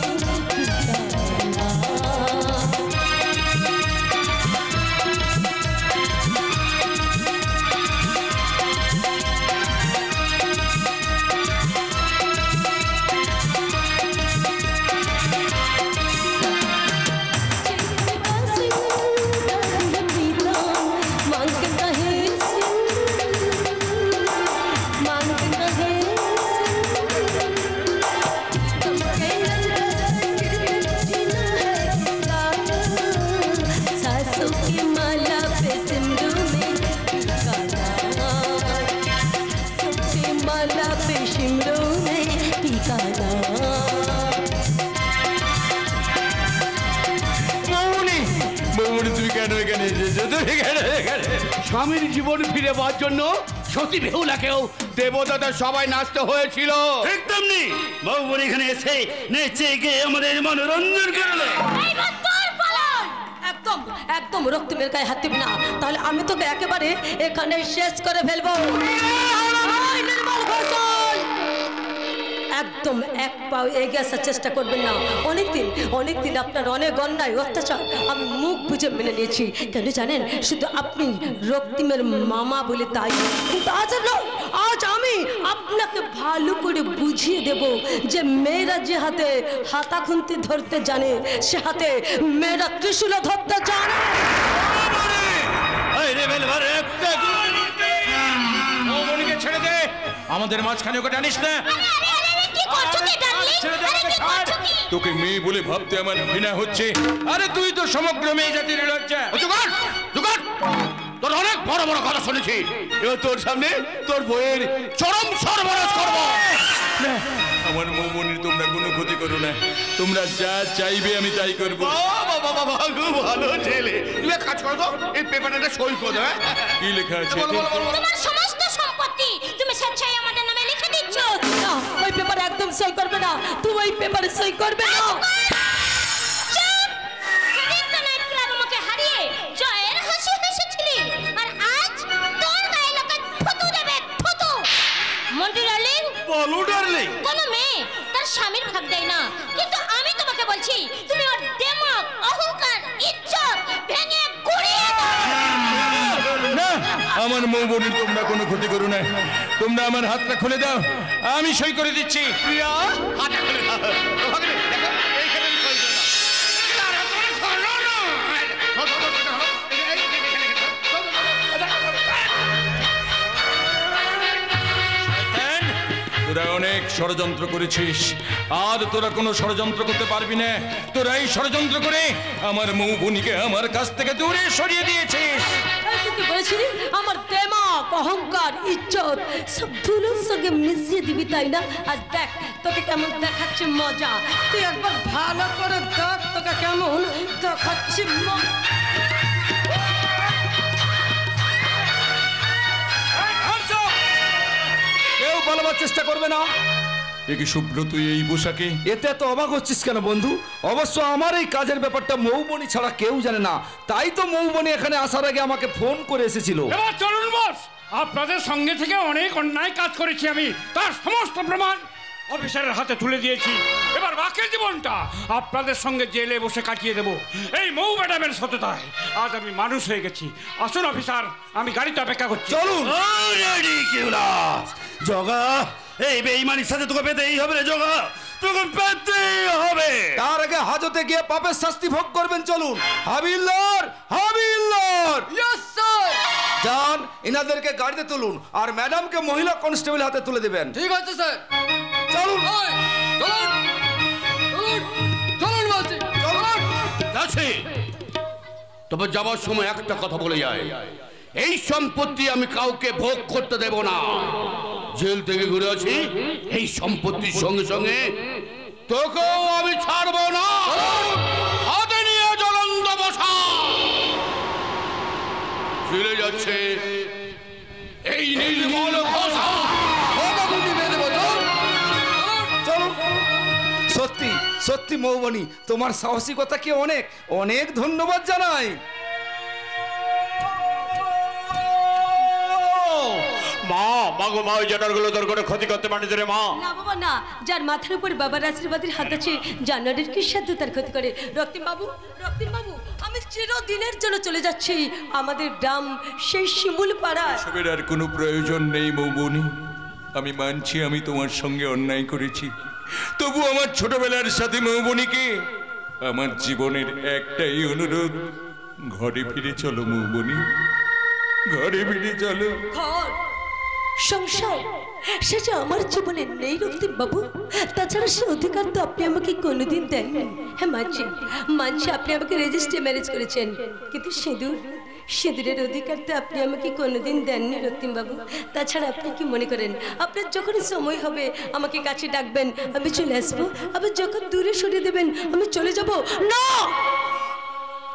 F: স্বামীর জীবন ফিরে পাওয়ার জন্য সতী বেহুলাকেও দেবদাতা সবাই নাচতে হয়েছিল।
C: একদম নেই, মৌবনি এখানে এসে নেচে গিয়ে আমাদের মনোরঞ্জন করলো।
A: একদম একদম রক্তিমের গায়ে হাত দিবি না, তাহলে আমি তোকে একেবারে এখানে শেষ করে ফেলবো। এই নির্মল ঘোষাল, একদম এক পাও এগিয়ে আসার চেষ্টা করবেন না। অনেকদিন আপনার অনেক অন্যায় অত্যাচার আমি মুখ বুঝে মেনে নিয়েছি। কেন জানেন? শুধু আপনি রক্তিমের মামা বলে তাই। কিন্তু আজ আমি আপনাকে ভালো করে বুঝিয়ে দেব যে মেয়েরা যে হাতে হাতা খুন্তি ধরতে জানে, সে হাতে মেয়েরা ত্রিশূল ধরতে জানে।
E: ছেড়ে দে, আমাদের মাঝখানে ওকে টানিস না। তোকে মেয়ে বলে ভাবতে আমার ঘৃণা হচ্ছে। আরে তুই তো সমগ্র মেয়ে জাতির লজ্জা।
F: তোর অনেক বড় বড় কথা শুনেছি, এবার তোর সামনে তোর বইয়ের চরম সর্বনাশ করবো।
E: আমার মৌবনির তোমরা কোনো ক্ষতি করো না, তোমরা যা চাইবে আমি তাই করবো।
F: ভালো ছেলে, তুমি এক কাজ করো তো, এই পেপারটা সই করে দাও।
E: কি লেখা আছে?
D: তোমার সমস্ত সম্পত্তি তুমি স্বেচ্ছায় আমাদের নামে লিখে দিচ্ছ।
A: না, ওই পেপারে একদম সই করবে না। তুমি ওই পেপারে সই করবে না।
D: স্বামীর ভাগ দেয় না, কিন্তু আমি তোমাকে বলছি তুমি ওর দেমাগ, অহংকার, ইজ্জত ভেঙে গুড়িয়ে
E: না, আমার মৌবনির তোমরা কোনো ক্ষতি করো না। তোমরা আমার হাতটা খুলে দাও, আমি সই করে দিচ্ছি।
F: প্রিয়া, হাতটা খুলে দাও। দেখো, এইখানে আমি সই করে দাও।
E: তোরা অনেক ষড়যন্ত্র করেছিস, আর তোরা কোনো ষড়যন্ত্র করতে পারবি না। তোরা এই ষড়যন্ত্র করে আমার মৌবনিকে আমার কাছ থেকে দূরে সরিয়ে দিয়েছিস।
A: তুই বলেছিলি আমার দেমাগ, অহংকার, ইজ্জত সব ধুলোর সঙ্গে মিশিয়ে দিবি, তাই না? আর দেখ তোকে কেমন দেখাচ্ছে মজা। তুই একবার ভালো করে দেখ তোকে কেমন দেখাচ্ছে মজা।
K: কেউ পালাবার চেষ্টা করবে না।
E: একে শুভ্র, তুই এই পোশাকে?
K: এতে তো অবাক হচ্ছিস কেন বন্ধু? অবশ্য আমার এই কাজের ব্যাপারটা মৌবনি ছাড়া কেউ জানে না, তাই তো মৌবনি এখানে আসার আগে আমাকে ফোন করে এসেছিল।
G: এবার চলুন বস, আপনাদের সঙ্গে থেকে অনেক অন্যায় কাজ করেছি আমি, তার সমস্ত প্রমাণ অফিসারের হাতে তুলে দিয়েছি। এবার বাকি জীবনটা আপনাদের সঙ্গে জেলে বসে কাটিয়ে দেব এই মৌ ম্যাডামের সততায়। আজ আমি মানুষ হয়ে গেছি। আসুন অফিসার, আমি গাড়িতে অপেক্ষা করছি।
K: চলুন।
C: জগা, এই বেঈমানির সাথে তোকে পেতেই হবে রে জগা, তোকে পেতেই হবে।
K: তার আগে হাজতে গিয়ে পাপের শাস্তি ভোগ করবেন। চলুন। হাবিলদার, হাবিলদার, যান এনাদেরকে গাড়িতে তুলুন, আর ম্যাডামকে মহিলা কনস্টেবল হাতে তুলে দেবেন।
B: ঠিক আছে স্যার।
K: চলুন।
B: চলুন বলছি।
F: আছে, তবে যাবার সময় একটা কথা বলে যায়, এই সম্পত্তি আমি কাউকে ভোগ করতে দেব না। জেল থেকে ঘুরে আছি, এই সম্পত্তির সঙ্গে সঙ্গে তোকেও আমি ছাড়বো না। হাতে নিয়ে জ্বলন্ত বসা চলে যাচ্ছে এই নির্মল ঘোষা।
K: চলুন। সত্যি সত্যি মৌবনি, তোমার সাহসিকতাকে অনেক অনেক ধন্যবাদ জানাই।
H: মা, মাগো মা, ওই জাটারগুলো তোর কোনো ক্ষতি করতে পারিস রে মা।
A: না বাবা না, যার মাথার উপর বাবার আশীর্বাদের হাত আছে, জানোয়ারের কি সাধ্য তার ক্ষতি করে। রক্তিম বাবু, আমি চিরদিনের জন্য চলে যাচ্ছি আমাদের গ্রাম, সেই শিমুল পাড়া।
E: সবের আর কোনো প্রয়োজন নেই মৌবনি। আমি মানছি আমি তোমার সঙ্গে অন্যায় করেছি, তবু আমার ছোটবেলার সাথে মৌবনিকে আমার জীবনের একটাই অনুরোধ, ঘরে ফিরে চলো মৌবনি, ঘরে ফিরে চলো।
A: ঘর, সংসার, সে যে আমার জীবনে নেই রক্তিম বাবু। তাছাড়া সে অধিকার তো আপনি আমাকে কোনোদিন দেননি। হ্যাঁ মানছি আপনি আমাকে রেজিস্ট্রি ম্যারেজ করেছেন, কিন্তু সিঁদুরের অধিকার তো আপনি আমাকে কোনোদিন দেননি রক্তিম বাবু। তাছাড়া আপনি কি মনে করেন আপনার যখন সময় হবে আমাকে কাছে ডাকবেন, আমি চলে আসবো, আবার যখন দূরে সরিয়ে দেবেন আমি চলে যাব? না